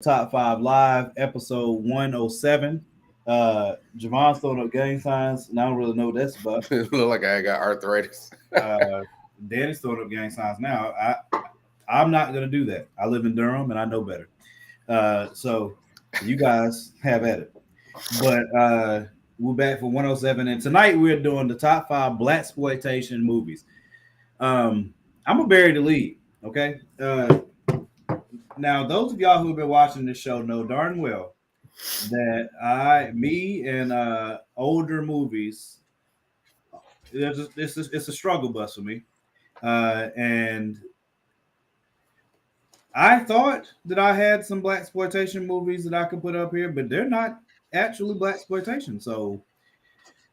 Top 5 Live, episode 107. Javon's throwing up gang signs, and I don't really know what that's about. It look like I got arthritis. Danny's throwing up gang signs now. I'm not going to do that. I live in Durham, and I know better. So you guys have at it. But we're back for 107, and tonight we're doing the top 5 Blaxploitation movies. I'm going to bury the lead, okay? Now, those of y'all who have been watching this show know darn well that me and older movies, it's a struggle bus for me. And I thought that I had some Blaxploitation movies that I could put up here, but they're not actually Blaxploitation. So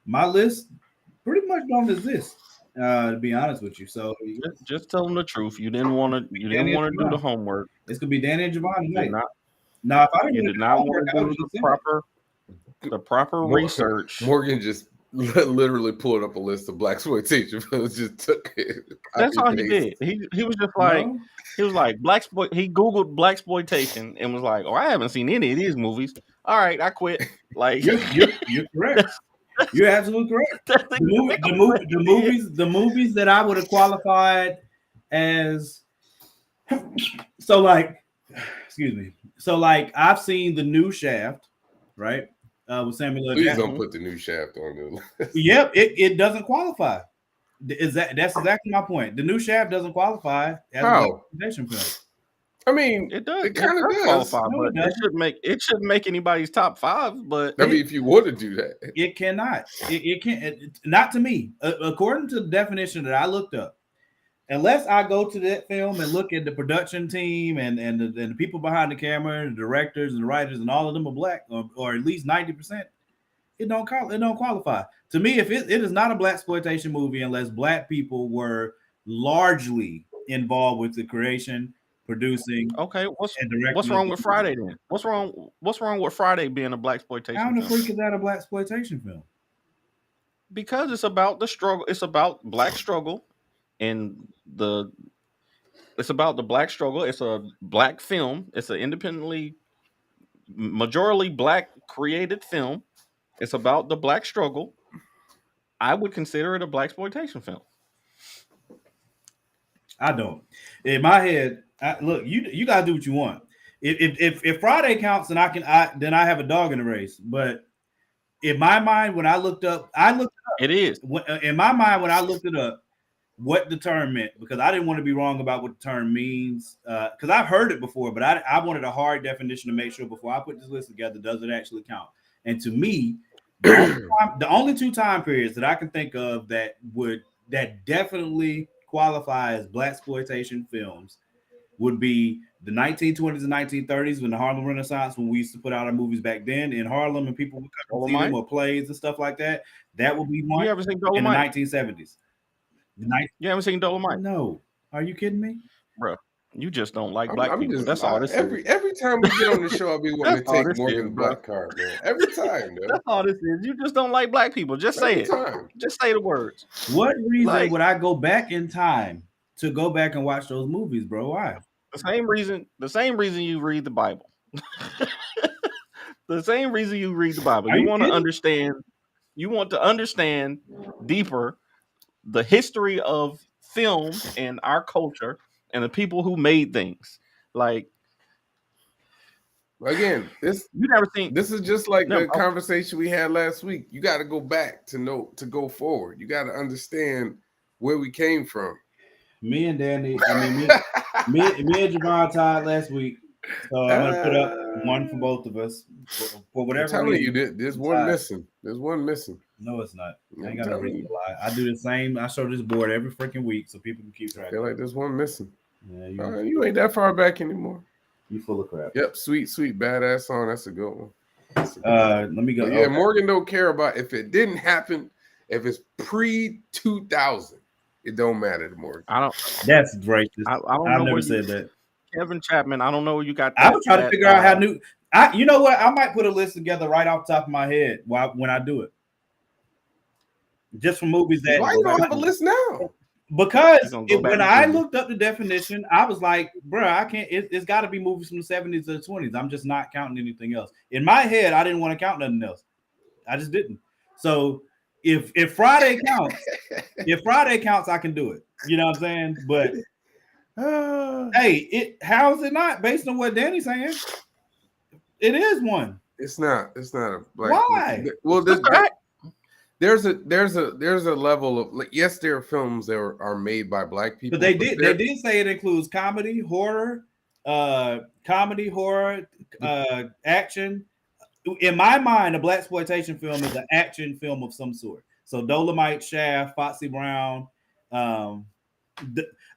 my list pretty much don't exist, to be honest with you. So just tell them the truth. You didn't want to. You didn't want to do the homework. It's gonna be Danny and Javon tonight. Not, now, if I did not want to do the proper research. Morgan just literally pulled up a list of Blaxploitation films. Just took it. That's all he did. He was just like he was like Blaxploit. He Googled Blaxploitation and was like, "Oh, I haven't seen any of these movies. All right, I quit." Like you're correct. You're absolutely correct. The movies that I would have qualified as excuse me. So like I've seen the new Shaft, right? With Samuel L. Please Jackson. don't put the new Shaft on the list. Yep, it doesn't qualify. That's exactly my point. The new Shaft doesn't qualify as a Blaxploitation film. I mean, it does. It kind of does. Qualify, but it shouldn't make anybody's top 5. But I mean, if you want to do that, it cannot. It can't. Not to me. According to the definition that I looked up, unless I go to that film and look at the production team and the people behind the camera, the directors and the writers, and all of them are black, or at least 90%, it don't qualify. To me, if it is not a Blaxploitation movie unless black people were largely involved with the creation, producing. Okay, what's wrong with Friday then? What's wrong with Friday being a Blaxploitation? How the freak is that a Blaxploitation film? Because it's about the struggle. It's about black struggle, and it's about the black struggle. It's a black film. It's an independently, majorly black created film. It's about the black struggle. I would consider it a Blaxploitation film. I don't. In my head, look, you gotta do what you want. If Friday counts, then I have a dog in the race. But in my mind, when I looked it up. It is. In my mind, when I looked it up, what the term meant, because I didn't want to be wrong about what the term means. Because I've heard it before, but I wanted a hard definition to make sure before I put this list together, does it actually count? And to me, the only 2 time periods that I can think of that definitely qualify as Blaxploitation films would be the 1920s and 1930s, when the Harlem Renaissance, when we used to put out our movies back then in Harlem and people would come and see them, or plays and stuff like that. That would be one. You ever seen Dolomite? In the 1970s. You haven't seen Dolomite? No. Are you kidding me? Bro, you just don't like black people. That's all this is. Every time we get on the show, I'll be wanting to take Morgan's black card, man. Every time, man. That's all this is. You just don't like black people. Just say it. Just say the words. What reason would I go back in time to go back and watch those movies, bro? Why? The same reason you read the Bible. The same reason you read the Bible. You want to understand deeper the history of film and our culture and the people who made things. Like, again, this is just like the conversation we had last week. You got to go back to go forward. You got to understand where we came from. Me and Danny, me and Javon tied last week, so I'm gonna put up one for both of us for whatever. I'm telling you, there's one missing. There's one missing. No, it's not. I ain't got no reason to lie. I do the same. I show this board every freaking week so people can keep track. I feel like there's one missing. Yeah, you ain't that far back anymore. You full of crap. Yep, sweet, badass song. That's a good one. Let me go. Yeah, Morgan don't care about if it didn't happen. If it's pre-2000, it don't matter to Morgan. That's racist. I've never said that. Kevin Chapman, I don't know where you got that. I was trying to figure out how new. You know what? I might put a list together right off the top of my head when I do it. Just for movies that. Why you don't have a list now? Because when I looked up the definition, I was like, bro, I can't. It's got to be movies from the 70s or the 20s. I'm just not counting anything else. In my head, I didn't want to count nothing else. I just didn't. So if Friday counts, I can do it. You know what I'm saying? But hey, how is it not based on what Danny's saying? It is one. It's not a black. Why? Well, there's a level of like, yes, there are films that are made by black people. But they did say it includes comedy, horror, action. In my mind, a blaxploitation film is an action film of some sort. So Dolomite, Shaft, Foxy Brown.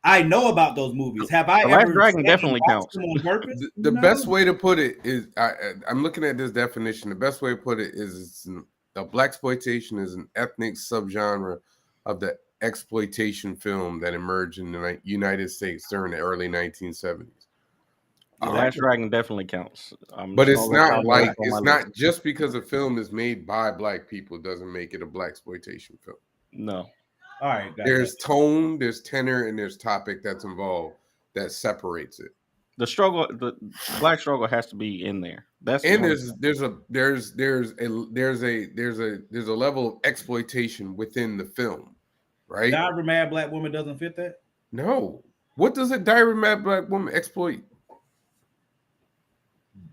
I know about those movies. Have I ever? Dragon definitely counts. The best way to put it is, I'm looking at this definition. The best way to put it is, blaxploitation is an ethnic subgenre of the exploitation film that emerged in the United States during the early 1970s. Last Dragon definitely counts. But it's not just because a film is made by black people doesn't make it a blaxploitation film. No. All right. There's tone, there's tenor, and there's topic that's involved that separates it. The black struggle has to be in there. There's a level of exploitation within the film, right? Diary Mad Black Woman doesn't fit that. No. What does a Diary Mad Black Woman exploit?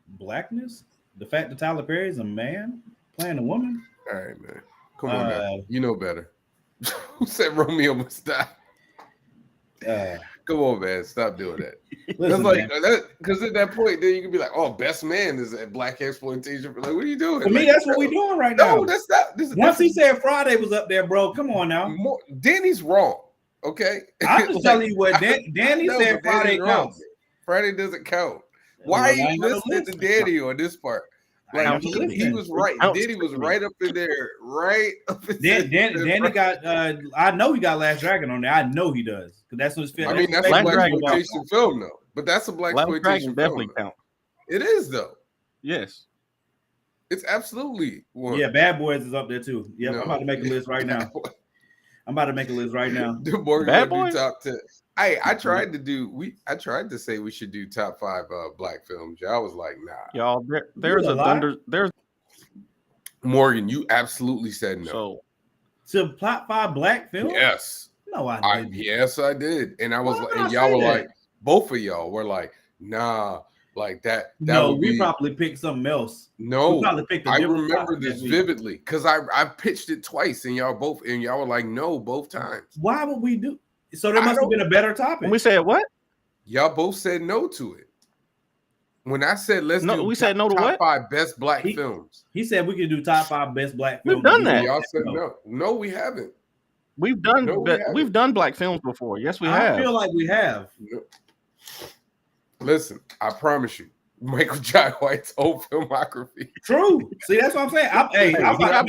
Blackness. The fact that Tyler Perry is a man playing a woman. All right, man. Come on, now. You know better. Who said Romeo must die? Come on, man. Stop doing that. Because at that point, then you can be like, "Oh, Best Man is a black exploitation." Like, what are you doing? For me, that's what we're doing right now. No, that's not. Once he said Friday was up there, bro. Come on now. Danny's wrong. Okay, I'm just telling you what Danny said. Friday counts. Friday doesn't count. Why are you listening to Danny on this part? Like he was right. Danny was right up in there, right up in there. Danny got. I know he got Last Dragon on there. I know he does because that's what's fit. I mean, that's a blaxploitation film, though. But that's a blaxploitation film. Definitely count. It is though. Yes, it's absolutely one. Yeah, Bad Boys is up there too. Yeah, no. I'm about to make a list right now. Bad Boys top 10. I tried to say we should do top 5 black films. Y'all was like, nah. Y'all, there's Morgan, you absolutely said no. So top 5 black films? Yes. No, I didn't. Yes, I did. And I was like, and y'all were like, both of y'all were like, nah, like that. No, we probably picked something else. No, I remember this vividly because I pitched it twice and y'all were like, no, both times. Why would we do? So there must have been a better topic. When we said what? Y'all both said no to it. When I said said no to top what? 5 best black films. He said we could do top 5 best black films. We've done that. Y'all said no. No, we haven't. We've done black films before. Yes, we have. I feel like we have. No. Listen, I promise you, Michael Jai White's whole filmography. True. See, that's what I'm saying. I'm about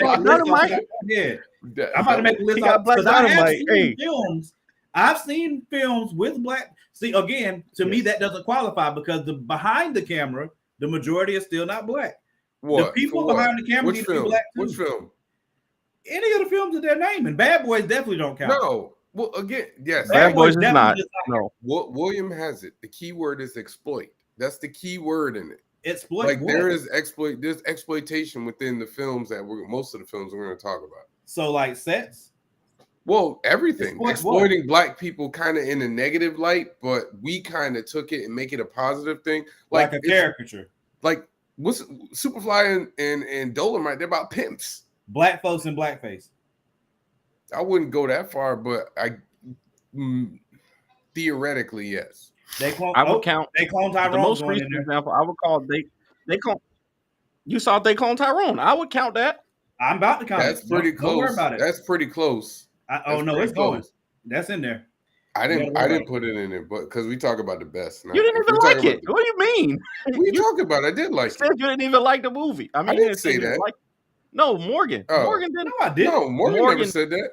to make a list because I have seen films. I've seen films with black. See, again, to me, that doesn't qualify because behind the camera, the majority is still not black. What? The people behind the camera need to be black too. Which film? Any of the films that they're naming. Bad Boys definitely don't count. No. Well, again, yes. Bad Boys is not. No. William has it. The key word is exploit. That's the key word in it. Exploit. Like there's exploitation within the films most of the films we're going to talk about. So like sets? Well, everything. Exploiting black people kind of in a negative light, but we kind of took it and make it a positive thing. Like a caricature. Like what's Superfly and Dolomite, they're about pimps. Black folks in blackface. I wouldn't go that far, but theoretically, yes. They clone Tyrone. The most recent example I would call they clone. You saw they clone Tyrone. I would count that. I'm about to count. That's pretty close. Don't worry about it. That's pretty close. It's going. That's in there. I didn't put it in there, but because we talk about the best. You didn't even like it. What do you mean? What are you talking about? I did like it. You didn't even like the movie. I didn't say that. No, Morgan. Morgan didn't. No, I didn't. No, Morgan never said that.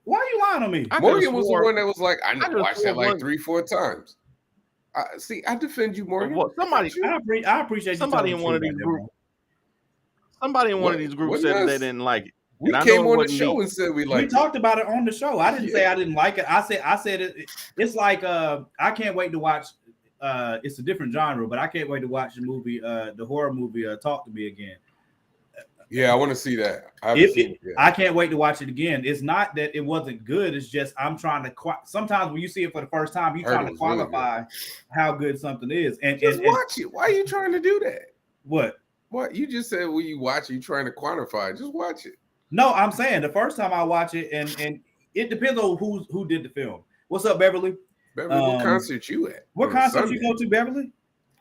Why are you lying on me? Morgan was the one that was like, I watched that like 3-4 times. I defend you, Morgan. I appreciate somebody in one of these groups. Somebody in one of these groups said they didn't like it. We And I came know it on the wasn't show me. and said we We liked it. talked about it on the show. I didn't say I didn't like it. I said it. It's like I can't wait to watch. It's a different genre, but I can't wait to watch the movie, the horror movie, Talk to Me Again. Yeah, I want to see that. I haven't seen it yet. I can't wait to watch it again. It's not that it wasn't good. It's just I'm trying to. Sometimes when you see it for the first time, you're trying to qualify how good something is. And just watch it. Why are you trying to do that? What? What you just said when you watch it, you're trying to quantify it. Just watch it. No, I'm saying the first time I watch it, and it depends on who did the film. What's up, Beverly? Beverly, what concert you at? What concert you go to, Beverly?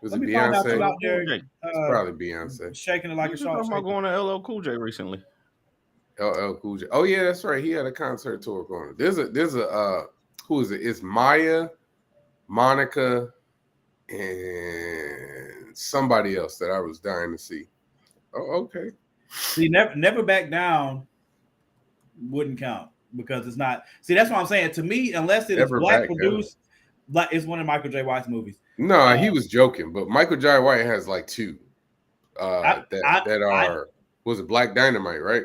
Was it Beyonce? Out there, it's probably Beyonce. Shaking it like a shark. I'm going to LL Cool J recently. LL Cool J. Oh yeah, that's right. He had a concert tour going. There's a who is it? It's Maya, Monica, and somebody else that I was dying to see. Oh, okay. See, never back down wouldn't count because it's not. See, that's what I'm saying. To me, unless it is black produced, like it's one of Michael J. White's movies. No, he was joking, but Michael J. White has like two that are was it Black Dynamite, right?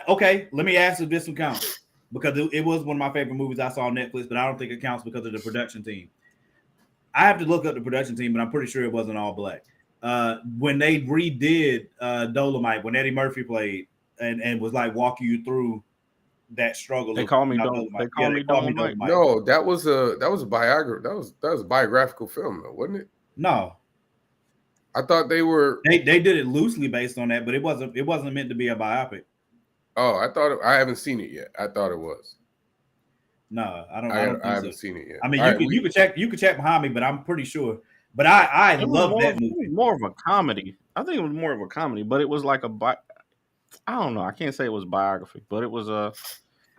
Okay, let me ask if this one counts because it was one of my favorite movies I saw on Netflix, but I don't think it counts because of the production team. I have to look up the production team, but I'm pretty sure it wasn't all black. When they redid Dolomite, when Eddie Murphy played and was like walking you through that struggle. They call me Dolomite. They call me Dolomite. No, that was a biography. That was a biographical film, though, wasn't it? No, I thought they were. They did it loosely based on that, but it wasn't meant to be a biopic. Oh, I haven't seen it yet. I thought it was. No, I don't. I haven't seen it yet. I mean, you could check behind me, but I'm pretty sure. But I love that movie. It was more of a comedy. I think it was more of a comedy, but it was like I don't know. I can't say it was biography, but it was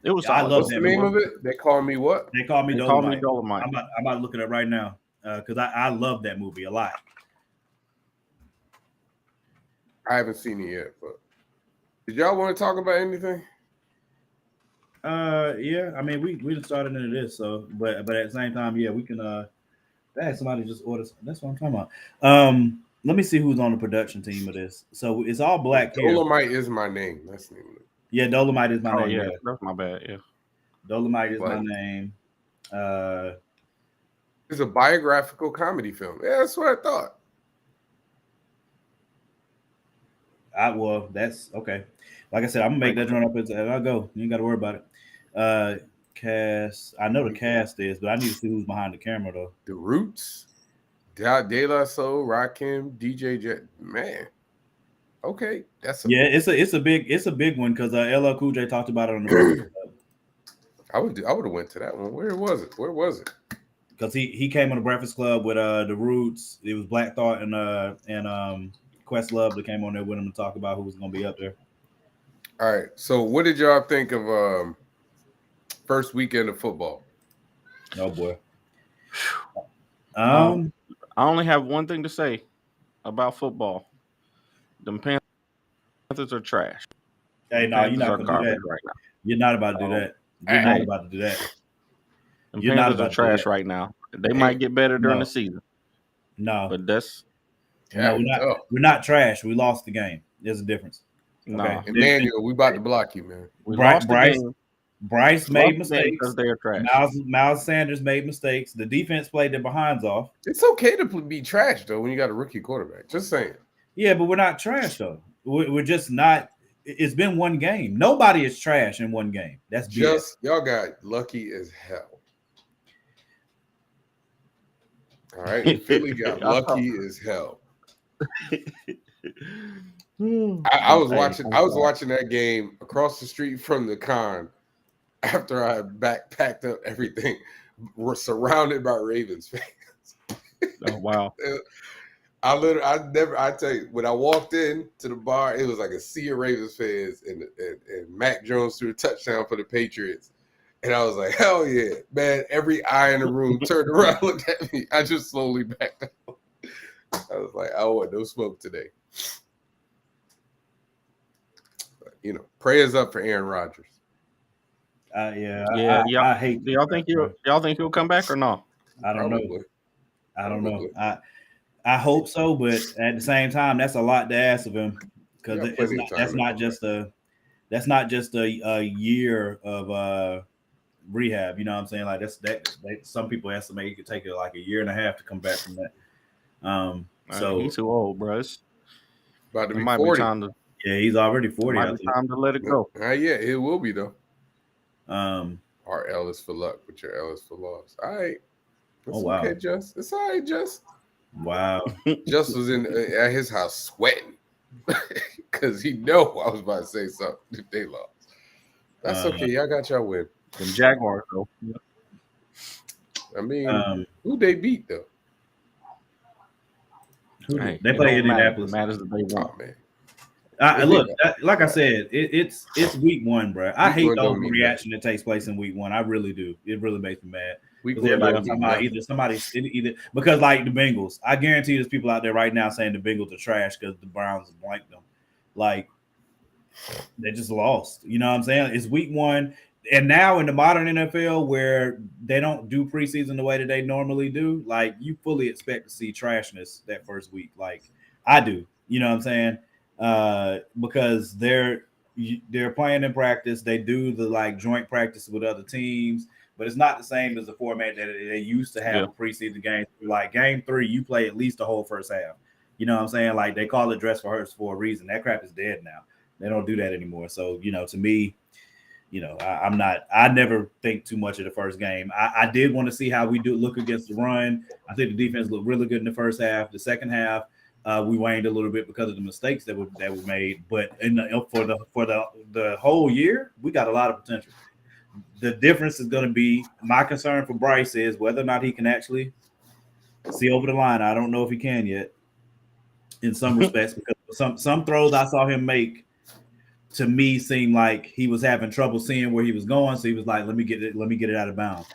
It was. I love the name of it. They call me what? They call me Dolomite. I'm about to look it up right now because I love that movie a lot. I haven't seen it yet, but did y'all want to talk about anything? Yeah. I mean, we just started into this, so but at the same time, yeah, we can. Somebody just ordered. That's what I'm talking about. Let me see who's on the production team of this. So it's all black. Dolomite is my name. That's the name of it. Yeah, Dolomite is my name. Yeah, that's my bad. Yeah, Dolomite is my name. It's a biographical comedy film. Yeah, that's what I thought. Well, that's okay. Like I said, I'm gonna make that joint up as I go. You ain't got to worry about it. Cast. I know the cast is, but I need to see who's behind the camera though. The Roots, De La Soul, Rakim, DJ Jet. Man, okay, it's a big one because LL Cool J talked about it on the. I would have went to that one. Where was it? Because he came on the Breakfast Club with the Roots. It was Black Thought and Questlove that came on there with him to talk about who was going to be up there. All right. So, what did y'all think of first weekend of football? Oh boy. I only have one thing to say about football. The Panthers are trash. Hey, no, you're not going to do that right now. You're not about to do that. You're not about to do that. The Panthers are trash right now. They might get better during the season. No, but that's we're not trash. We lost the game. There's a difference. No, okay. Emmanuel, we about to block you, man. Bryce made mistakes because they're trash. Miles Sanders made mistakes. The defense played their behinds off. It's okay to be trash though when you got a rookie quarterback. Just saying. Yeah, but we're not trash though. We're just not. It's been one game. Nobody is trash in one game. That's just y'all got lucky as hell. All right, Philly got lucky as hell. I was watching that game across the street from the con after I packed up everything. We're surrounded by Ravens fans. Oh wow. I tell you, when I walked in to the bar, it was like a sea of Ravens fans and Mac Jones threw a touchdown for the Patriots. And I was like, hell yeah, man. Every eye in the room turned around, looked at me. I just slowly backed up. I was like, I want no smoke today. But, prayers up for Aaron Rodgers. I hate. Do y'all think he'll come back or no? I don't know. I don't know. I hope so, but at the same time, that's a lot to ask of him. because got plenty of time that's to not come just a year of rehab. You know what I'm saying? Like some people estimate it could take like a year and a half to come back from that. So He's too old, bro. About to It be might 40. be time to. yeah, he's already It 40. might I be think. time to let it go. Yeah, it will be though. Um, Or L is for luck, but your L is for loss. All right. That's Oh, wow. okay, Just. It's all right, Just. wow. Just was at his house sweating because he know I was about to say something if they lost. That's okay. Y'all got y'all win. Them Jaguars, though. I mean, who they beat though? Hey, They it play don't matter. It Indianapolis. matters that they won. Oh man. Look, like I said, it's week 1, bro. I Week hate one the don't mean overreaction that takes place in week 1. I really do. It really makes me mad. Week Because one everybody don't talking mean about either because like the Bengals, I guarantee there's people out there right now saying the Bengals are trash because the Browns blanked them. Like they just lost. You know what I'm saying? It's week 1. And now in the modern NFL where they don't do preseason the way that they normally do, like you fully expect to see trashness that first week. Like I do. You know what I'm saying? Because they're playing in practice. They do the like joint practice with other teams, but it's not the same as the format that they used to have for preseason games. Like game 3, you play at least the whole first half. You know what I'm saying? Like they call it dress rehearsal for a reason. That crap is dead now. They don't do that anymore. So, to me, I never think too much of the first game. I did want to see how we look against the run. I think the defense looked really good in the first half. The second half, we waned a little bit because of the mistakes that were made. But for the whole year, we got a lot of potential. The difference is going to be my concern for Bryce is whether or not he can actually see over the line. I don't know if he can yet, in some respects, because some throws I saw him make to me seemed like he was having trouble seeing where he was going. So he was like, let me get it out of bounds.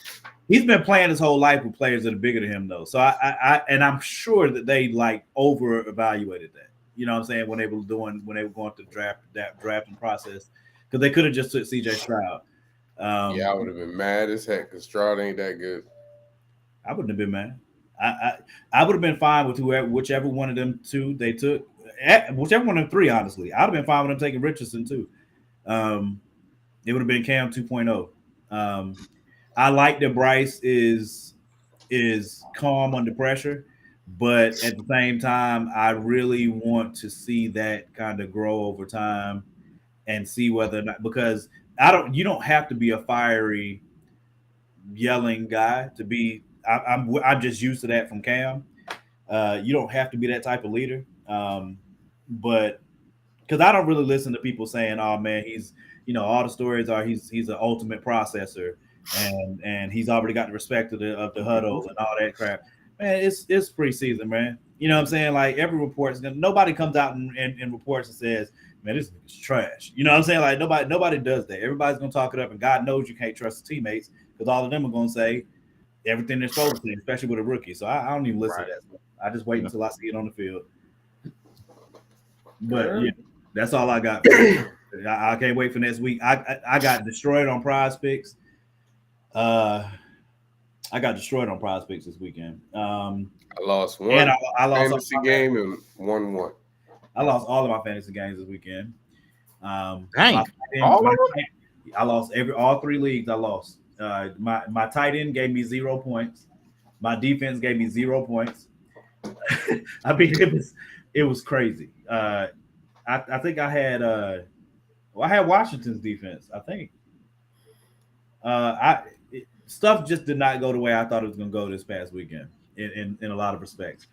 He's been playing his whole life with players that are bigger than him, though. So I'm sure that they like over evaluated that. You know what I'm saying? When they were going through that drafting process, because they could have just took CJ Stroud. Yeah, I would have been mad as heck because Stroud ain't that good. I wouldn't have been mad. I would have been fine with whichever one of them two they took. Whichever one of them 3, honestly, I'd have been fine with them taking Richardson too. It would have been Cam 2.0. I like that Bryce is calm under pressure, but at the same time, I really want to see that kind of grow over time and see whether or not, because you don't have to be a fiery, yelling guy to be. I'm just used to that from Cam. You don't have to be that type of leader, but because I don't really listen to people saying, "Oh man, he's all the stories are he's an ultimate processor and he's already got the respect of the huddles and all that crap." Man, it's preseason, man. You know what I'm saying? Like every report's nobody comes out and reports and says, "Man, this is trash." You know what I'm saying? Like nobody does that. Everybody's gonna talk it up, and God knows you can't trust the teammates because all of them are gonna say everything they're supposed to, especially with a rookie. So I don't even listen to that stuff. I just wait until I see it on the field. But yeah, that's all I got. I can't wait for next week. I got destroyed on Prize Picks. I got destroyed on Prize Picks this weekend. I lost one and I lost fantasy game and won. I lost all of my fantasy games this weekend. Dang, I lost all 3 leagues. I lost. My tight end gave me 0 points. My defense gave me 0 points. I mean, it was crazy. I think I had I had Washington's defense. I think stuff just did not go the way I thought it was going to go this past weekend in a lot of respects.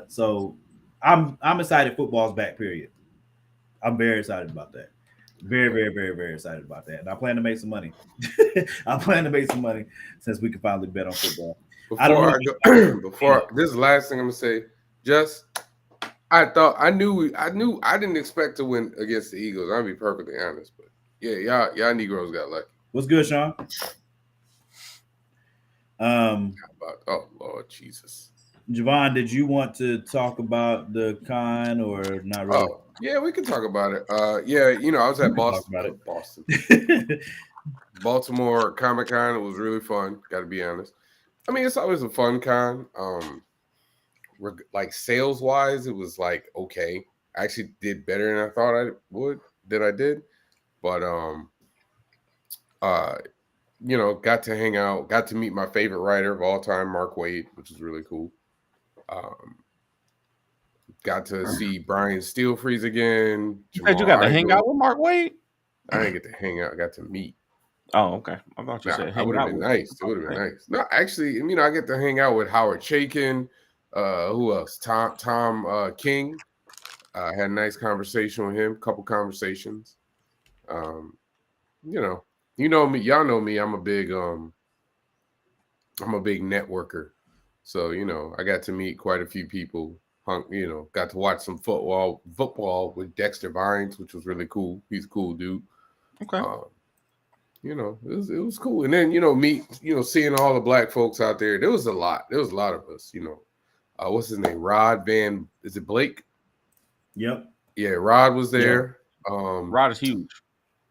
So I'm excited. Football's back. Period. I'm very excited about that. Very, very, very, very excited about that. And I plan to make some money. I plan to make some money since we can finally bet on football. Before this is the last thing I'm gonna say, I didn't expect to win against the Eagles. I'll be perfectly honest, but yeah, y'all Negroes got lucky. What's good, Sean? Oh Lord Jesus. Javon, did you want to talk about the con or not really? Oh, yeah, we can talk about it. I was at Boston. Baltimore Comic Con. It was really fun, gotta be honest. I mean, it's always a fun con. Like sales wise, it was like okay. actually did better than I thought I would. That I did, but got to hang out, got to meet my favorite writer of all time, Mark Waid, which is really cool. Got to see Brian Steel Freeze again. You said you got to hang out with Mark Waid? I didn't get to hang out. I got to meet. Oh, okay. I thought you said that would have been nice. It would have been nice. No, actually, I get to hang out with Howard Chaykin. Who else? Tom King. I had a nice conversation with him. A couple conversations. You know me. Y'all know me. I'm a big networker. So I got to meet quite a few people. Got to watch some football with Dexter Vines, which was really cool. He's a cool dude. Okay. It was cool. And then, seeing all the black folks out there, there was a lot. There was a lot of us, what's his name? Is it Blake? Yep. Yeah, Rod was there. Yeah. Rod is huge.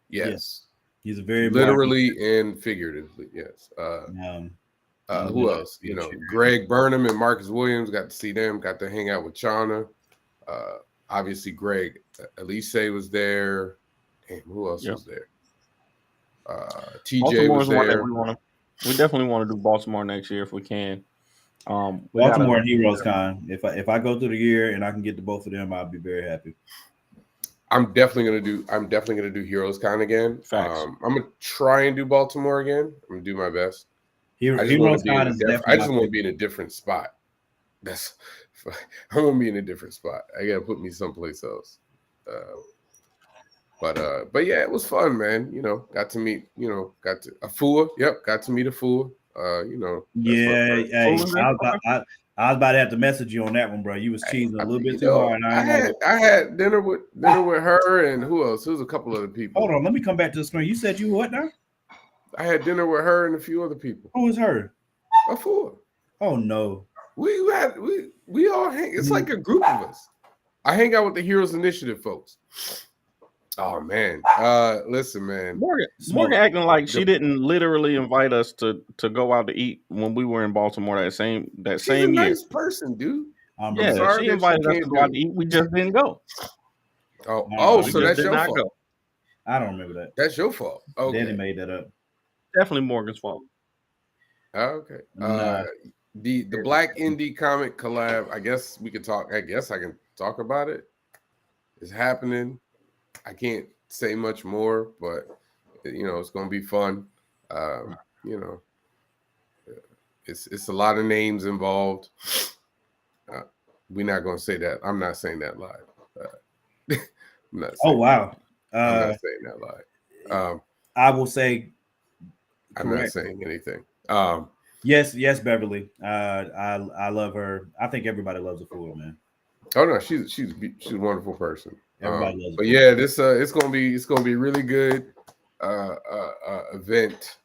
Yes. He's a very literally and figuratively, yes. Who else? Greg Burnham and Marcus Williams, got to see them, got to hang out with Chana. Obviously, Greg Elise was there. Damn, who else was there? TJ was there. We definitely want to do Baltimore next year if we can. Baltimore and Heroes Con. If I go through the year and I can get to both of them, I'll be very happy. I'm definitely gonna do Heroes Con again. I'm gonna try and do Baltimore again. I'm gonna do my best. I just want to be in a different spot. I want to be in a different spot. I gotta put me someplace else. But yeah, it was fun, man. Got to meet, got to Afua. Yep, got to meet Afua. Yeah, I was about to have to message you on that one, bro. You was cheesing a little bit too hard. I had dinner with her and who else? There was a couple other people. Hold on, let me come back to the screen. You said you what now? I had dinner with her and a few other people. Who was her? Afua. Oh no. We all hang. It's like a group of us. I hang out with the Heroes Initiative folks. Oh man, listen, man. Morgan acting like she didn't literally invite us to go out to eat when we were in Baltimore that same year. She's a nice person, dude. Yeah, she invited us to go out to eat. We just didn't go. So that's your fault. Go. I don't remember that. That's your fault. Okay. Danny made that up. Definitely Morgan's fault. Okay. The Black Indie Comic collab. I guess we could talk. I guess I can talk about it. It's happening. I can't say much more, but it's gonna be fun. It's a lot of names involved. We're not gonna say that. I'm not saying that live. Wow. I'm not saying that live. I will say. I'm not saying anything. Yes, Beverly. I love her. I think everybody loves a fool, man. Oh no, she's a wonderful person. Everybody loves but yeah, this it's gonna be a really good event.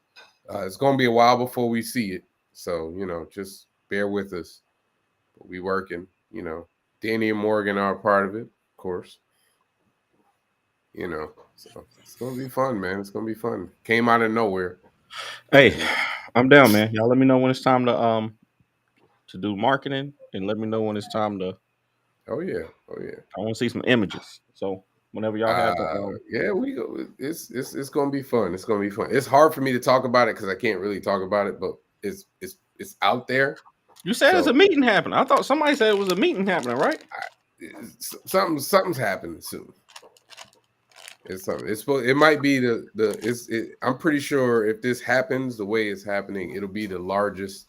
It's gonna be a while before we see it, so just bear with us. But we working. Danny and Morgan are a part of it, of course. So it's gonna be fun, man. It's gonna be fun. Came out of nowhere. Hey, I'm down, man. Y'all let me know when it's time to do marketing, and let me know when it's time to. Oh yeah. I want to see some images. So whenever y'all have yeah, we go. It's gonna be fun. It's gonna be fun. It's hard for me to talk about it because I can't really talk about it, but it's out there. You said it's a meeting happening. I thought somebody said it was a meeting happening, right? Something's happening soon. It's something. It might be I'm pretty sure if this happens the way it's happening, it'll be the largest.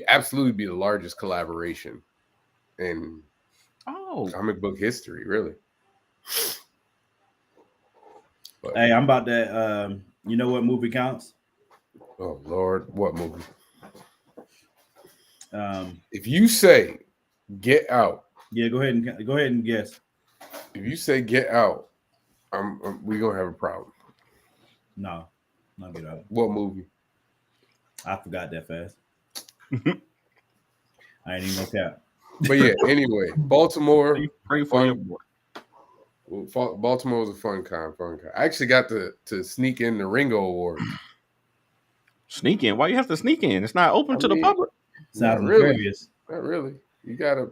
Absolutely be the largest collaboration in comic book history, really. But, hey, I'm about to. You know what movie counts? Oh Lord, what movie? If you say Get Out, yeah, go ahead and guess. If you say Get Out, we're gonna have a problem. No, not Get Out. What movie? I forgot that fast. I ain't even no cap. But yeah, anyway, Baltimore. Baltimore was a fun con. I actually got to sneak in the Ringo Awards. Sneak in? Why you have to sneak in? It's not open to the public. Sounds really. Not really. You gotta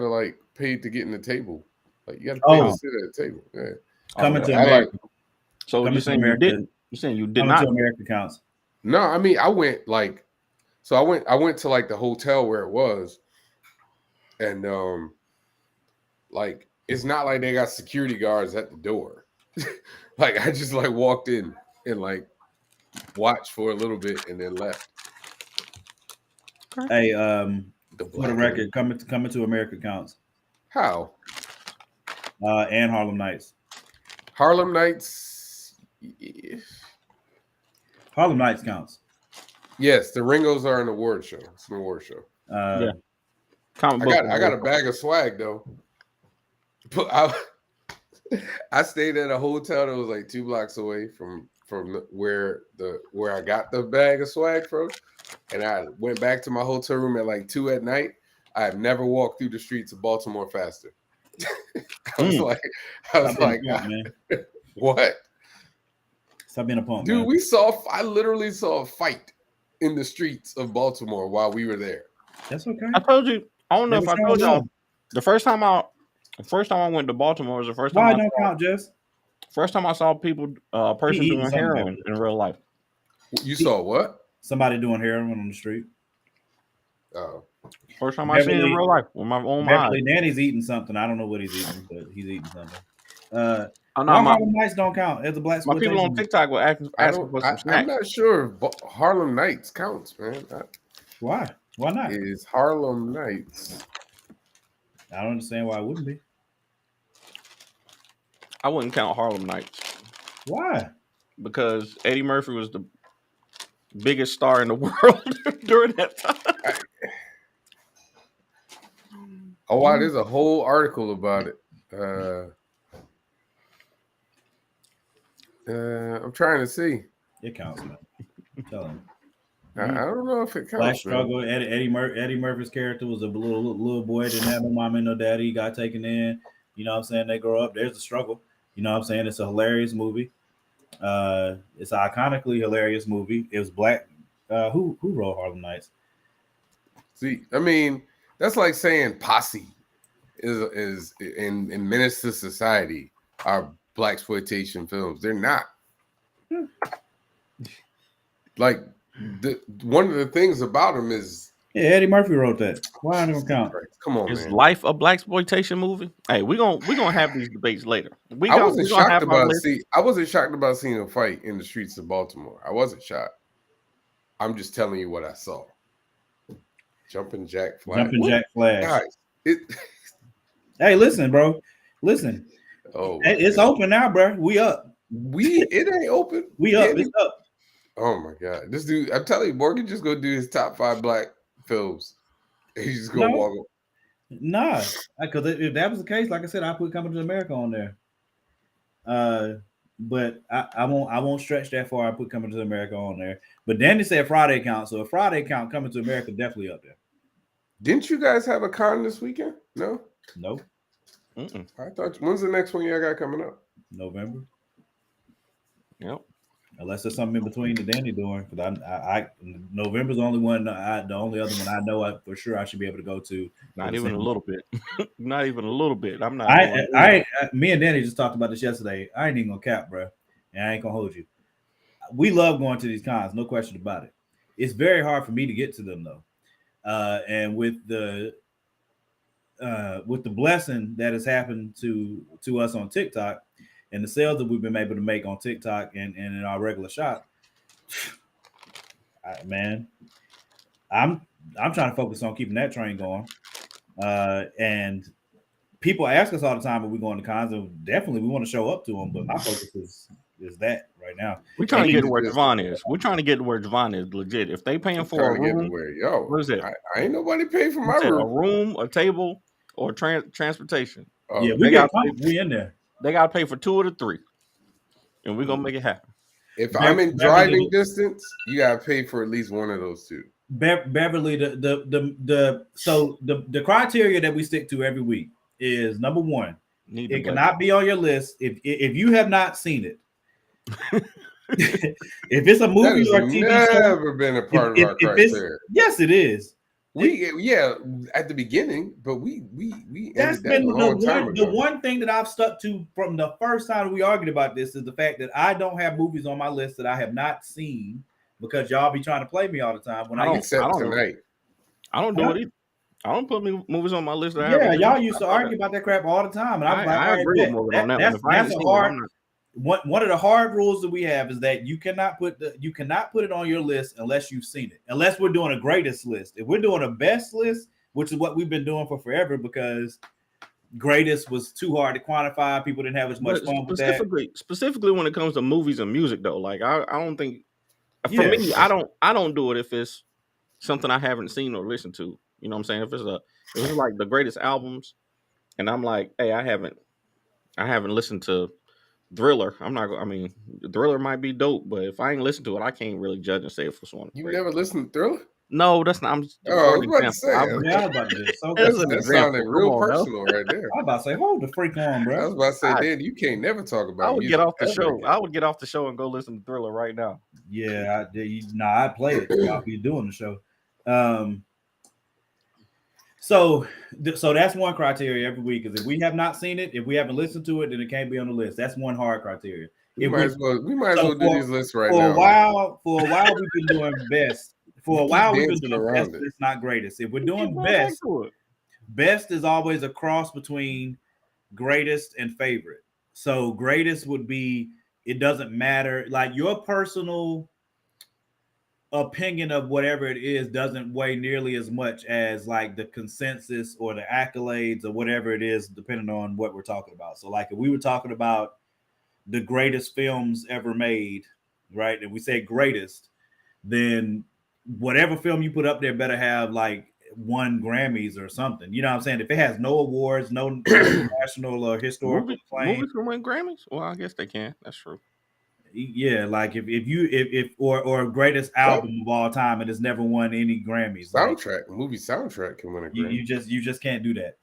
like paid to get in the table. Like you got to pay Oh. to sit at the table. Yeah. Coming to I like. America. So Coming you're to saying America. you didn't? You're saying you did Coming not? to America counts. No, I mean I went like, so I went to like the hotel where it was, and like it's not like they got security guards at the door. Like I just like walked in and like watched for a little bit and then left. Hey, The for the record, coming to America counts. How? And Harlem Nights. Harlem Nights. Yeah. Harlem Nights counts. Yes, the Ringos are an award show. It's an award show. Yeah. I got a bag of swag though. But I stayed at a hotel that was like 2 blocks away from where I got the bag of swag from, and I went back to my hotel room at like 2 at night. I have never walked through the streets of Baltimore faster. I was like, man. What? Stop being a punk, Dude, man. I literally saw a fight in the streets of Baltimore while we were there. That's okay. I told you. I don't know if I told y'all. Them. The first time I went to Baltimore was the first time. Why don't count, Jess? First time I saw people, person doing heroin in real life. You saw what? Somebody doing heroin on the street. Oh. First time I seen it in real life with my own eyes. Danny's eating something. I don't know what he's eating, but he's eating something. Harlem Nights don't count as a black. My people on TikTok were asking for some snacks. I'm not sure if Harlem Nights counts, man. Why? Why not? Is Harlem Nights? I don't understand why it wouldn't be. I wouldn't count Harlem Nights. Why? Because Eddie Murphy was the biggest star in the world during that time. Oh, wow, there's a whole article about it. I'm trying to see. It counts, man. Tell him. I don't know if it counts. Black struggle. Eddie Murphy's character was a little boy, didn't have no mom and no daddy. He got taken in. You know what I'm saying? They grow up. There's a struggle. You know what I'm saying? It's a hilarious movie. It's an iconically hilarious movie. It was black. Who wrote Harlem Nights? See, I mean, that's like saying Posse is in Menace to Society are Blaxploitation films. They're not. Like one of the things about them is Eddie Murphy wrote that. Why don't it count? Come on, is man. Life a Blaxploitation movie? Hey, we're gonna have these debates later. I wasn't shocked about seeing a fight in the streets of Baltimore. I wasn't shocked. I'm just telling you what I saw. Jumping Jack Flash. Guys, hey, listen, bro. Listen. Oh, it's open now, bro. We up. It ain't open. We up. It's up. Oh my God. This dude, I'm telling you, Morgan just gonna do his top 5 black films. He's just gonna walk up. Nah, because if that was the case, like I said, I put Coming to America on there. But I won't stretch that far. I put Coming to America on there. But Danny said Friday count, so if Friday count, Coming to America definitely up there. Didn't you guys have a con this weekend? No. Nope. I thought. When's the next one y'all got coming up? November. Yep. Unless there's something in between the Danny doing, because I November's the only one. The only other one I know for sure I should be able to go to. Not even a little bit. Not even a little bit. I'm not. Me and Danny just talked about this yesterday. I ain't even gonna cap, bro, and I ain't gonna hold you. We love going to these cons, no question about it. It's very hard for me to get to them though, and with the blessing that has happened to us on TikTok. And the sales that we've been able to make on TikTok and in our regular shop, man, I'm trying to focus on keeping that train going. And people ask us all the time when we go into cons, and definitely we want to show up to them. But my focus is that right now. We're trying to get to where Javon is. We're trying to get to where Javon is legit. If they paying for a room, what is it? I ain't nobody paying for my room. A room, a table, or transportation. Yeah, we in there. They got to pay for 2 of the 3, and we're gonna make it happen. If I'm in driving distance, you gotta pay for at least one of those 2. Beverly, the criteria that we stick to every week is number 1. It cannot be on your list if you have not seen it. If it's a movie or TV show, never been a part of our criteria. Yes, it is. Yeah, at the beginning, but we That's ended that been a long time the ago. one thing that I've stuck to from the first time we argued about this is the fact that I don't have movies on my list that I have not seen because y'all be trying to play me all the time. When Except tonight. I don't do it either. I don't put movies on my list that I yeah, haven't y'all seen. used to argue about that crap all the time, and I was like, I all right, agree with Morgan on that one. If I haven't that's a seen it, hard. I'm not. One of the hard rules that we have is that you cannot put it on your list unless you've seen it. Unless we're doing a greatest list. If we're doing a best list, which is what we've been doing for forever, because greatest was too hard to quantify. People didn't have as much fun with that. Specifically when it comes to movies and music, though, like I don't think for Yeah. me, I don't do it if it's something I haven't seen or listened to. You know what I'm saying? If it's like the greatest albums, and I'm like, hey, I haven't listened to Thriller. I'm not. I mean, Thriller might be dope, but if I ain't listened to it, I can't really judge and say if it's one. You never listened to Thriller? No, that's not. I'm just Oh, I for was an about to example. say. Yeah, I was about to do so That's an That example. sounded Come real on, now. personal right there. I was about to say, hold the freak on, I bro. was about to say, Dan, you can't never talk about I would music get off the ever show. again. I would get off the show and go listen to Thriller right now. Yeah, I'd play it while we're doing the show. So that's one criteria every week is if we have not seen it, if we haven't listened to it, then it can't be on the list. That's one hard criteria. We might as well do these lists right for now. For a while we've been doing best. For a while we've been doing best, but it's not greatest. If we're doing best, best is always a cross between greatest and favorite. So greatest would be it doesn't matter, like your personal opinion of whatever it is doesn't weigh nearly as much as like the consensus or the accolades or whatever it is, depending on what we're talking about. So, like if we were talking about the greatest films ever made, right? And we say greatest, then whatever film you put up there better have like won Grammys or something. You know what I'm saying? If it has no awards, no national or historical acclaim, movies can win Grammys. Well, I guess they can. That's true. yeah, like if or greatest album of all time and it's never won any Grammys. Soundtrack, movie soundtrack can win a Grammy. You just can't do that.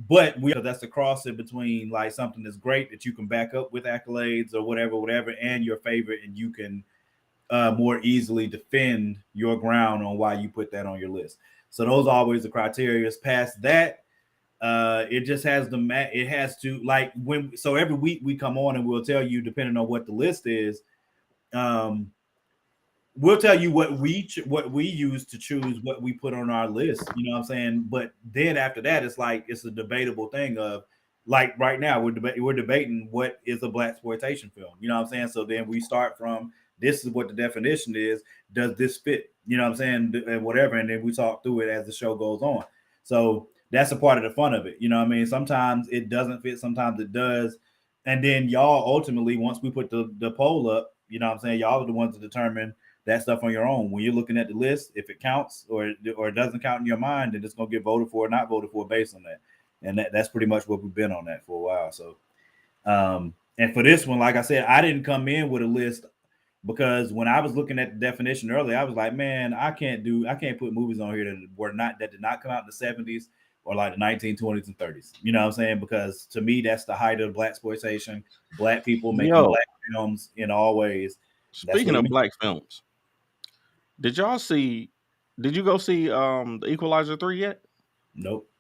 But that's the cross in between like something that's great that you can back up with accolades or whatever, and your favorite, and you can more easily defend your ground on why you put that on your list. So those are always the criteria. Past that, it just has it has to like so every week we come on and we'll tell you depending on what the list is. We'll tell you what we use to choose what we put on our list. You know what I'm saying? But then after that, it's like it's a debatable thing of like right now we're debating what is a Blaxploitation film. You know what I'm saying? So then we start from this is what the definition is. Does this fit? You know what I'm saying? And whatever, and then we talk through it as the show goes on. So that's a part of the fun of it. You know what I mean? Sometimes it doesn't fit, sometimes it does. And then y'all ultimately, once we put the poll up, you know what I'm saying? Y'all are the ones to determine that stuff on your own. When you're looking at the list, if it counts or it doesn't count in your mind, then it's going to get voted for or not voted for based on that. And that's pretty much what we've been on that for a while. So, and for this one, like I said, I didn't come in with a list because when I was looking at the definition earlier, I was like, man, I can't put movies on here that did not come out in the 70s or like the 1920s and 30s. You know what I'm saying? Because to me, that's the height of Blaxploitation. Black people making black films in all ways. Speaking of black films, did you go see the Equalizer 3 yet? Nope.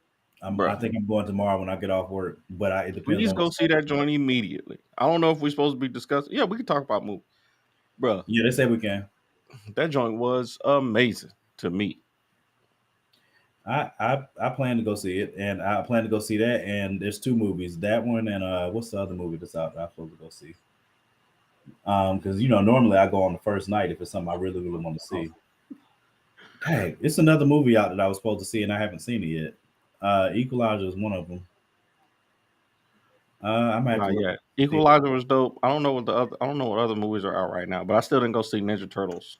I think I'm going tomorrow when I get off work. But it depends. Please go see that joint immediately. I don't know if we're supposed to be discussing. Yeah, we can talk about movies, bro. Yeah, they say we can. That joint was amazing to me. I plan to go see it, and I plan to go see that. And there's two movies, that one and what's the other movie that's out that I'm supposed to go see? Because normally I go on the first night if it's something I really want to see. Hey, it's another movie out that I was supposed to see and I haven't seen it yet. Equalizer is one of them. I might have to look. Equalizer was dope. I don't know what other movies are out right now, but I still didn't go see Ninja Turtles.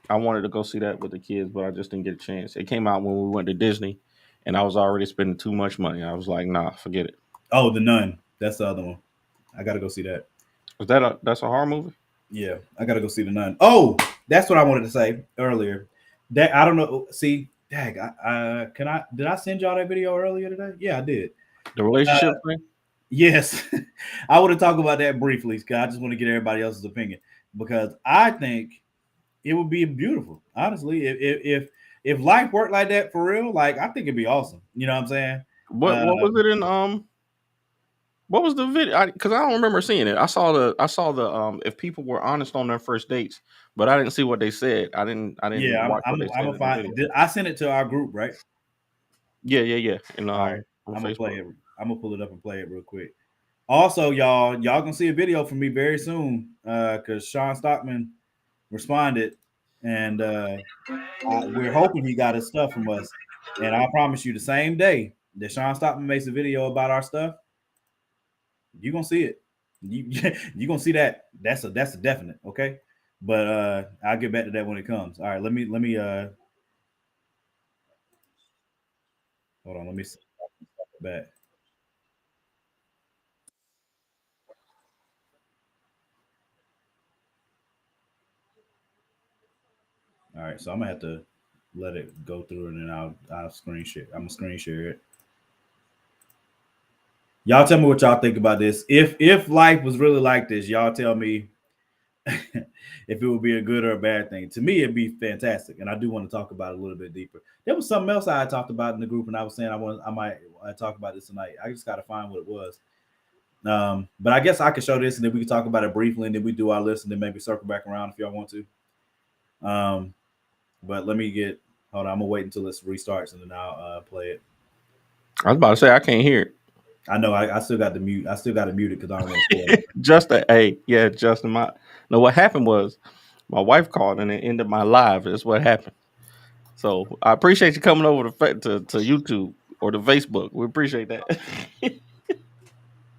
I wanted to go see that with the kids, but I just didn't get a chance. It came out when we went to Disney, and I was already spending too much money. I was like, nah, forget it. Oh, The Nun. That's the other one. I got to go see that. That's a horror movie? Yeah, I got to go see The Nun. Oh, that's what I wanted to say earlier. That I don't know. See, dang, did I send y'all that video earlier today? Yeah, I did. The relationship thing? Yes. I want to talk about that briefly because I just want to get everybody else's opinion because I think it would be beautiful, honestly, if if life worked like that for real, like I think it'd be awesome. You know what I'm saying? What was it in what was the video? Because I don't remember seeing it. I saw the if people were honest on their first dates, but I didn't see what they said. I didn't Yeah, watch what they said I'm in gonna the find. video. I sent it to our group, right? Yeah. And All right, on I'm gonna play Facebook. it. I'm gonna pull it up and play it real quick. Also, y'all gonna see a video from me very soon. Because Sean Stockman responded, and we're hoping he got his stuff from us. And I promise you, the same day that Sean Stockman makes a video about our stuff, you're gonna see it. You gonna see that. That's a definite, okay? But I'll get back to that when it comes. All right, let me hold on, let me see back. All right, so I'm gonna have to let it go through and then I'll screen share. I'm gonna screen share it. Y'all tell me what y'all think about this. If life was really like this, y'all tell me if it would be a good or a bad thing. To me, it'd be fantastic, and I do want to talk about it a little bit deeper. There was something else I had talked about in the group, and I was saying I might talk about this tonight. I just got to find what it was. But I guess I could show this, and then we can talk about it briefly, and then we do our list, and then maybe circle back around if y'all want to. But let me get. Hold on, I'm gonna wait until it restarts, and then I'll play it. I was about to say I can't hear it. I know I still got the mute. I still got to mute it because I don't want to spoil it. Justin. No, what happened was my wife called and it ended my live. That's what happened. So I appreciate you coming over to YouTube or to Facebook. We appreciate that.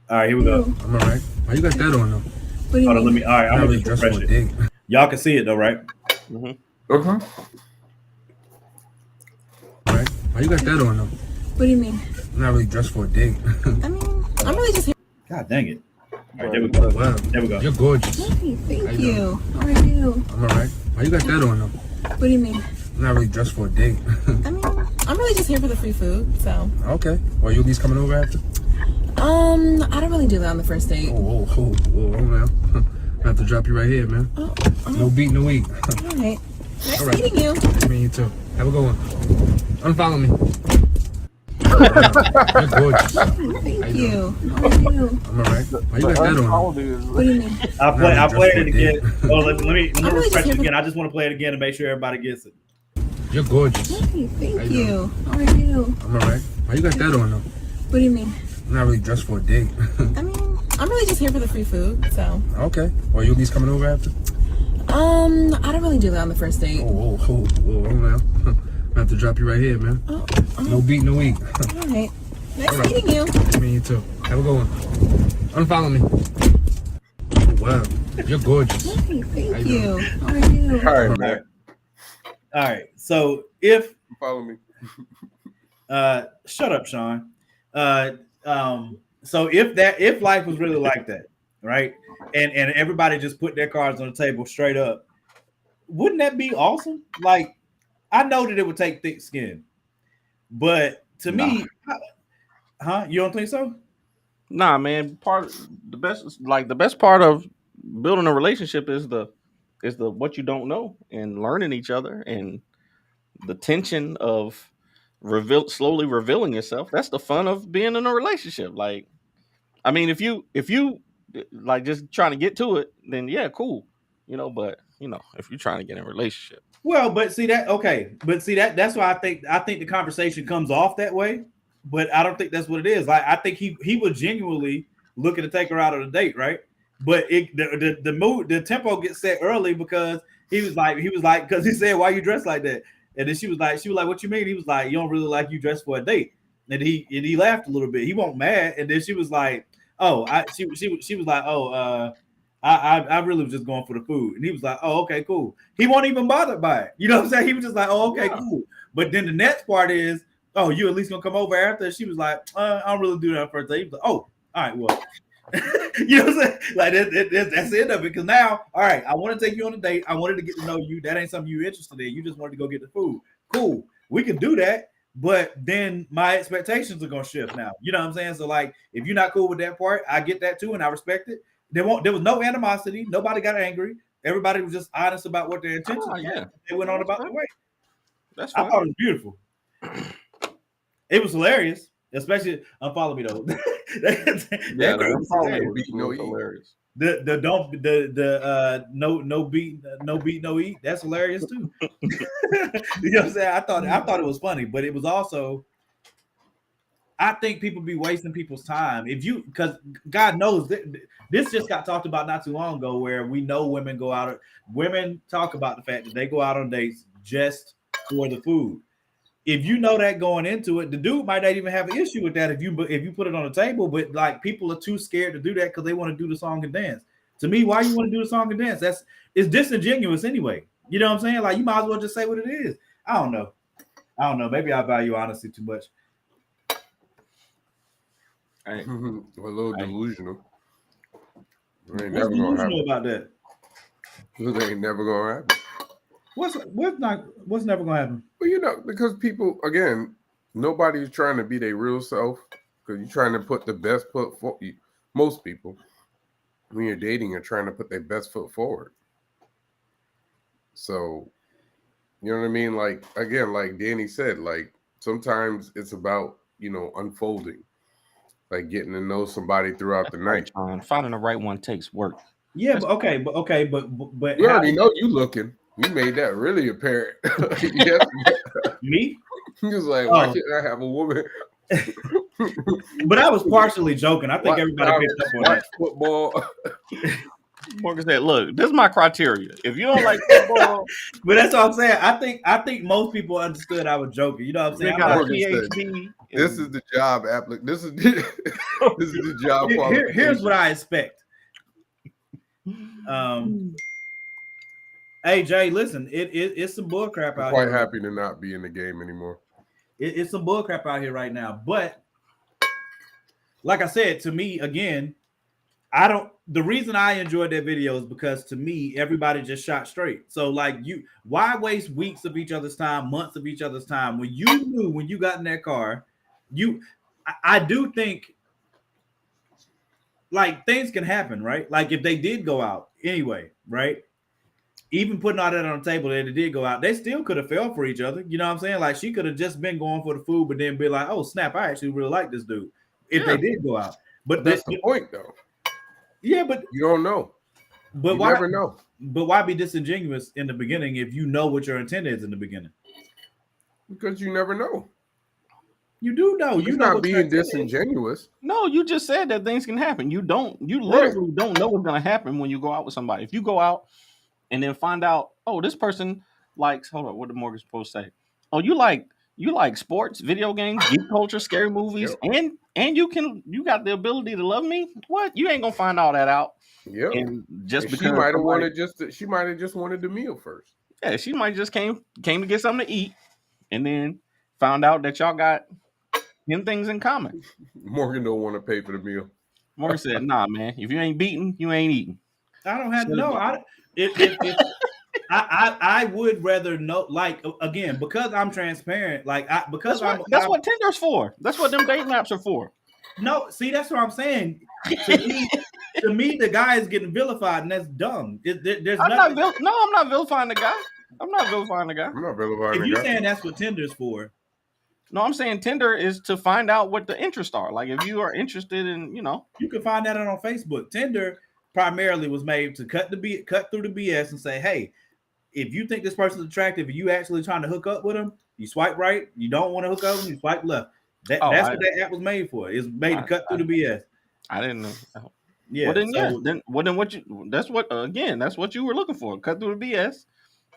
All right, here we go. I'm all right. Why you got that on though? What do you mean? Let me. All right, I'm gonna just refresh it. Y'all can see it though, right? Mm-hmm. Uh-huh. All right. Why you got that on though? What do you mean? I'm not really dressed for a date. I mean, I'm really just here. God dang it. All right, there we go. Wow. There we go. You're gorgeous. Hey, thank you. How are you? I'm all right. Why you got that on though? What do you mean? I'm not really dressed for a date. I mean, I'm really just here for the free food, so. Okay. Well, you at least coming over after? I don't really do that on the first date. Whoa, now. I have to drop you right here, man. No beat, no eat. All right. Nice All right. meeting you. Me, you too. Have a good one. Unfollow me. You're gorgeous. Thank you. How are you? I'm all right. Why you got that on? What do you mean? I played it again. Oh, let me really refresh just it again. I just want to play it again to make sure everybody gets it. You're gorgeous. Hey, thank you. How are you? I'm all right. Why you got that on though? What do you mean? I'm not really dressed for a date. I mean, I'm really just here for the free food, so. Okay. Well, you at least coming over after? I don't really do that on the first date. Whoa, now. I have to drop you right here, man. No beat, no eat. All right. Nice All right. meeting you. Me, you too. Have a good one. Unfollow me. Wow. You're gorgeous. Hey, thank you. How are you? All right, man. All right. So if Follow me. shut up, Sean. So if life was really like that, right? And everybody just put their cards on the table straight up, wouldn't that be awesome? Like, I know that it would take thick skin, but to me, you don't think so? Nah, man. The best part of building a relationship is the what you don't know and learning each other and the tension of slowly revealing yourself. That's the fun of being in a relationship. Like, I mean, if you like just trying to get to it, then yeah, cool. But if you're trying to get in a relationship. Well, but see that that's why I think the conversation comes off that way, but I don't think that's what it is. Like, I think he was genuinely looking to take her out on a date, right? But the tempo gets set early because he was like because he said, "Why you dressed like that?" And then she was like, "What you mean?" He was like, "You don't really like you dressed for a date." And he laughed a little bit. He wasn't mad, and then she was like, "Oh, she was like, oh, I really was just going for the food." And he was like, "Oh, okay, cool." He won't even bothered by it. You know what I'm saying? He was just like, "Oh, okay, cool." But then the next part is, "Oh, you at least gonna come over after?" She was like, "I don't really do that first day." He was like, "Oh, all right, well." You know what I'm saying? Like that's the end of it. Because now, all right, I want to take you on a date. I wanted to get to know you. That ain't something you're interested in. You just wanted to go get the food. Cool. We can do that. But then my expectations are gonna shift now. You know what I'm saying? So like, if you're not cool with that part, I get that too, and I respect it. There was no animosity. Nobody got angry. Everybody was just honest about what their intentions were. Yeah. They went on about their way. That's I fine. thought it was beautiful. It was hilarious, especially unfollow me though. Yeah, That the girl was unfollow me hilarious. was, Beat, no was eat. hilarious. The no beat no eat. That's hilarious too. You know what I'm saying? I thought it was funny, but it was also, I think people be wasting people's time because God knows this just got talked about not too long ago, where we know women talk about the fact that they go out on dates just for the food. If you know that going into it, the dude might not even have an issue with that if you put it on the table, but like people are too scared to do that because they want to do the song and dance. To me, why you want to do the song and dance? It's disingenuous anyway. You know what I'm saying? Like, you might as well just say what it is. I don't know. Maybe I value honesty too much. A little delusional. It ain't What's never gonna happen. delusional about that? It ain't never gonna happen. What's never gonna happen? Well, because people, again, nobody's trying to be their real self, because you're trying to put the best foot forward. Most people, when you're dating, are trying to put their best foot forward. So, you know what I mean? Like, again, like Danny said, like sometimes it's about, unfolding, like getting to know somebody throughout the night. Finding the right one takes work. Yeah, but you already know you looking. You made that really apparent. Yes. Me? He was like, why can't I have a woman? But I was partially joking. I think everybody picked up on that. Football. Morgan said, "Look, this is my criteria. If you don't like football," but that's what I'm saying. I think most people understood I was joking. You know what I'm saying? got I'm a PhD. This is the job application. This is the job. Here's what I expect. Hey Jay, listen, it's some bull crap out here. I'm quite happy to not be in the game anymore. It's some bull crap out here right now. But like I said, to me, again, the reason I enjoyed that video is because to me, everybody just shot straight. So like, why waste weeks of each other's time, months of each other's time when you knew when you got in that car, I do think like things can happen, right? Like if they did go out anyway, right? Even putting all that on the table that they did go out, they still could have fell for each other. You know what I'm saying? Like she could have just been going for the food, but then be like, oh snap, I actually really like this dude. If they did go out. But that's the point though. Yeah, but you don't know. But you never know. But why be disingenuous in the beginning if you know what your intent is in the beginning? Because you never know. You do know. You're not being disingenuous. No, you just said that things can happen. You literally don't know what's gonna happen when you go out with somebody. If you go out and then find out, oh, this person likes, hold on, what did Morgan supposed to say? Oh, you like sports, video games, geek culture, scary movies, and you got the ability to love me? What? You ain't gonna find all that out. Yeah. And just because she might have just wanted the meal first. Yeah, she might just came to get something to eat and then found out that y'all got 10 things in common. Morgan don't want to pay for the meal. Morgan said, nah, man, if you ain't beating, you ain't eating. I don't have I would rather know, like, again, because I'm transparent, like that's what Tinder's for. That's what them dating apps are for. No, see, that's what I'm saying. To me, the guy is getting vilified, and that's dumb. I'm not vilifying the guy. I'm not vilifying the guy. If you're saying that's what Tinder's for. No, I'm saying Tinder is to find out what the interests are. Like if you are interested in, you can find that on Facebook. Tinder primarily was made to cut through the BS and say, hey, if you think this person's attractive, and you actually trying to hook up with them, you swipe right. You don't want to hook up with them, you swipe left. That's what that app was made for. It's made to cut through the BS. I didn't know. Yeah. Then what you? That's what you were looking for. Cut through the BS,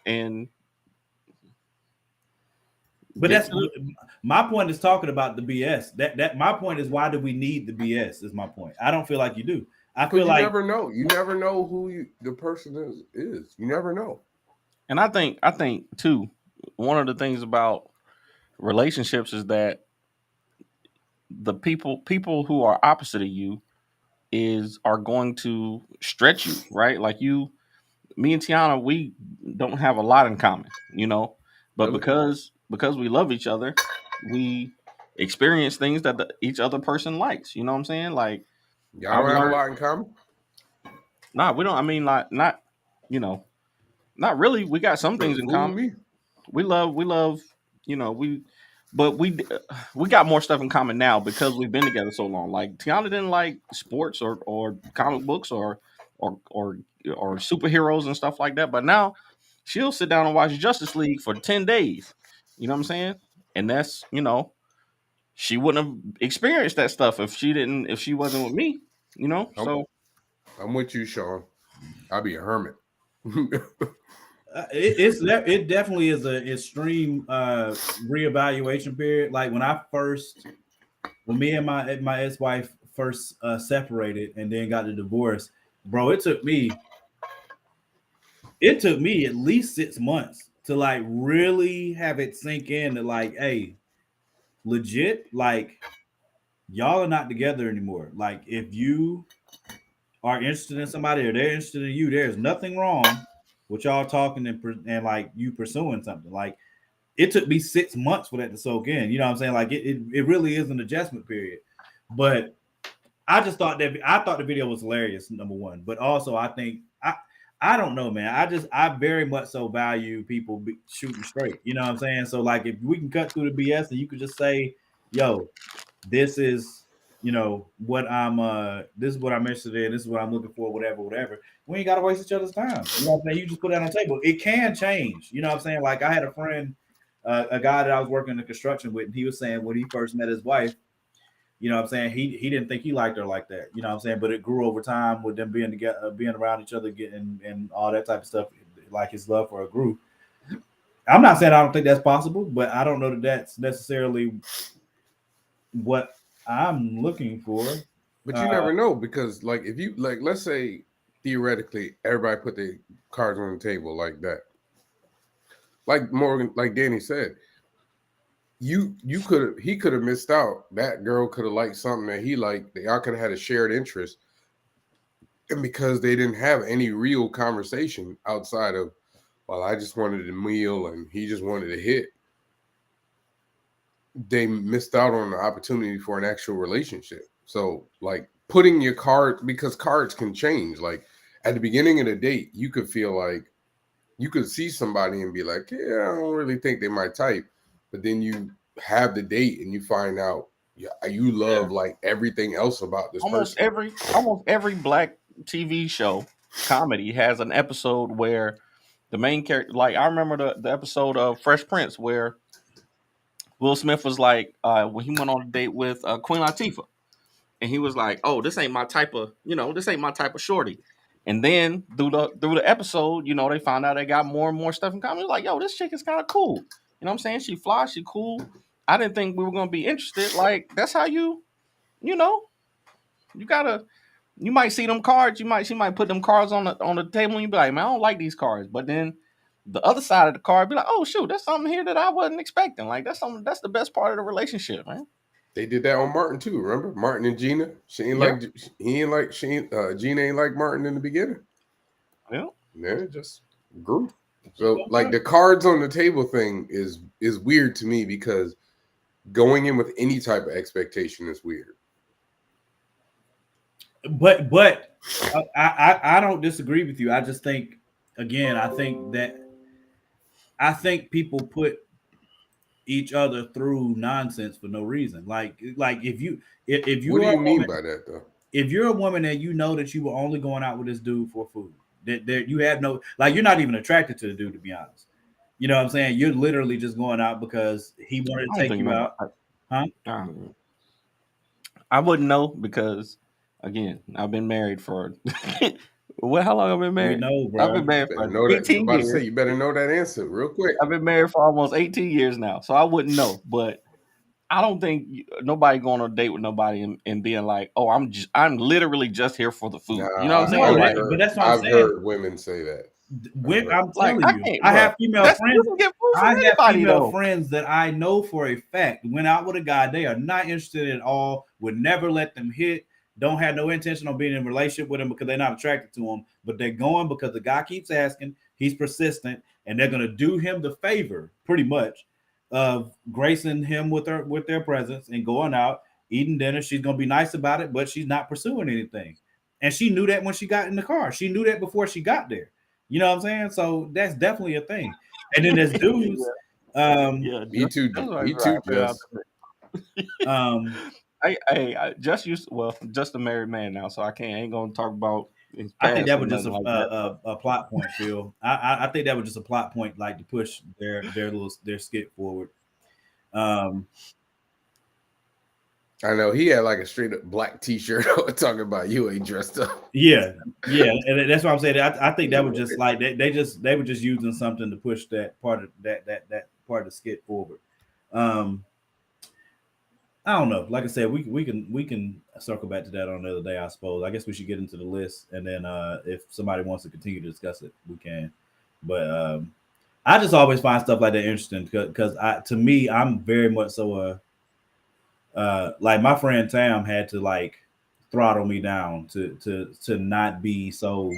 and. But that's my point is talking about the BS. That my point is, why do we need the BS? Is my point. I don't feel like you do. I feel like you never know. You never know who the person is. You never know. And I think too, one of the things about relationships is that the people who are opposite of you are going to stretch you, right? Like me and Tiana, we don't have a lot in common, but because we love each other, we experience things that each other person likes. You know what I'm saying? Like, y'all don't have a lot in common. Nah, we don't. I mean, like, not really. We got some things in common. we love, but we got more stuff in common now because we've been together so long. Like Tiana didn't like sports or comic books or superheroes and stuff like that, but now she'll sit down and watch Justice League for 10 days. You know what I'm saying? And that's, she wouldn't have experienced that stuff if she wasn't with me, So I'm with you, Sean. I'll be a hermit. It definitely is an extreme reevaluation period. Like when me and my ex-wife first separated and then got the divorce, bro, it took me at least 6 months to like really have it sink in that like, hey, legit, like y'all are not together anymore. Like if you are interested in somebody or they're interested in you, there's nothing wrong with y'all talking and like you pursuing something. Like it took me 6 months for that to soak in. You know what I'm saying? Like it really is an adjustment period. But I thought the video was hilarious, number one. But also I don't know, man. I very much so value people shooting straight. You know what I'm saying? So like if we can cut through the BS and you could just say, yo, this is what I'm interested in, this is what I'm looking for, whatever. We ain't gotta waste each other's time. You know what I'm saying? You just put that on the table. It can change. You know what I'm saying? Like I had a friend, a guy that I was working in construction with, and he was saying when he first met his wife, you know what I'm saying, he didn't think he liked her like that. You know what I'm saying? But it grew over time with them being together, being around each other, getting and all that type of stuff, like his love for her grew. I'm not saying I don't think that's possible, but I don't know that that's necessarily what I'm looking for. But you never know, because like if you like, let's say theoretically everybody put their cards on the table like that. Like Morgan, like Danny said, he could have missed out. That girl could have liked something that he liked. Y'all could have had a shared interest. And because they didn't have any real conversation outside of, well, I just wanted a meal and he just wanted a hit, they missed out on the opportunity for an actual relationship. So like putting your card, because cards can change. Like at the beginning of the date, you could feel like you could see somebody and be like, yeah, I don't really think they're my type. But then you have the date and you find out you love like everything else about this person. Almost every black TV show comedy has an episode where the main character, like I remember the episode of Fresh Prince where Will Smith was like, when he went on a date with Queen Latifah, and he was like, "Oh, this ain't my type of, shorty." And then through the episode, they found out they got more and more stuff in common. Like, yo, this chick is kind of cool. You know what I'm saying? She fly, she cool. I didn't think we were gonna be interested. Like, that's how you might see them cards. She might put them cards on the table and you be like, man, I don't like these cards. But then the other side of the card be like, oh shoot, there's something here that I wasn't expecting. Like that's the best part of the relationship, man. They did that on Martin too. Remember Martin and Gina? Gina ain't like Martin in the beginning. Yeah, it just grew. So like the cards on the table thing is weird to me, because going in with any type of expectation is weird. But I don't disagree with you. I just think, again, I think people put each other through nonsense for no reason. Like if you what do you mean by that though? If you're a woman and you know that you were only going out with this dude for food, that you have no, like, you're not even attracted to the dude, to be honest. You know what I'm saying? You're literally just going out because he wanted to take you out. I wouldn't know, because again, I've been married for how long have I been married? No, bro. I've been married for 18 years. You better know that answer real quick. I've been married for almost 18 years now, so I wouldn't know. But I don't think nobody going on a date with nobody and being like, "Oh, I'm literally just here for the food." You know what I'm saying? But that's what I've heard women say that. I'm telling you, I have female friends. I have female friends that I know for a fact went out with a guy they are not interested in at all, would never let them hit, don't have no intention on being in a relationship with him because they're not attracted to him, but they're going because the guy keeps asking, he's persistent, and they're going to do him the favor, pretty much, of gracing him with their presence and going out, eating dinner. She's going to be nice about it, but she's not pursuing anything. And she knew that when she got in the car. She knew that before she got there. You know what I'm saying? So that's definitely a thing. And then there's dudes. Yeah, Me too. Just Me too, Just. I just used just a married man now, so I ain't gonna talk about his I think past that or was just nothing like that. a plot point, Phil. I think that was just a plot point, like to push their skit forward. Um, I know he had like a straight up black T-shirt talking about you ain't dressed up. yeah, and that's what I'm saying. I think that was just like they were just using something to push that part of that part of the skit forward. I don't know. Like I said, we can circle back to that on another day, I suppose. I guess we should get into the list, and then if somebody wants to continue to discuss it, we can. But I just always find stuff like that interesting because to me, I'm very much so like my friend Tam had to like throttle me down to not be so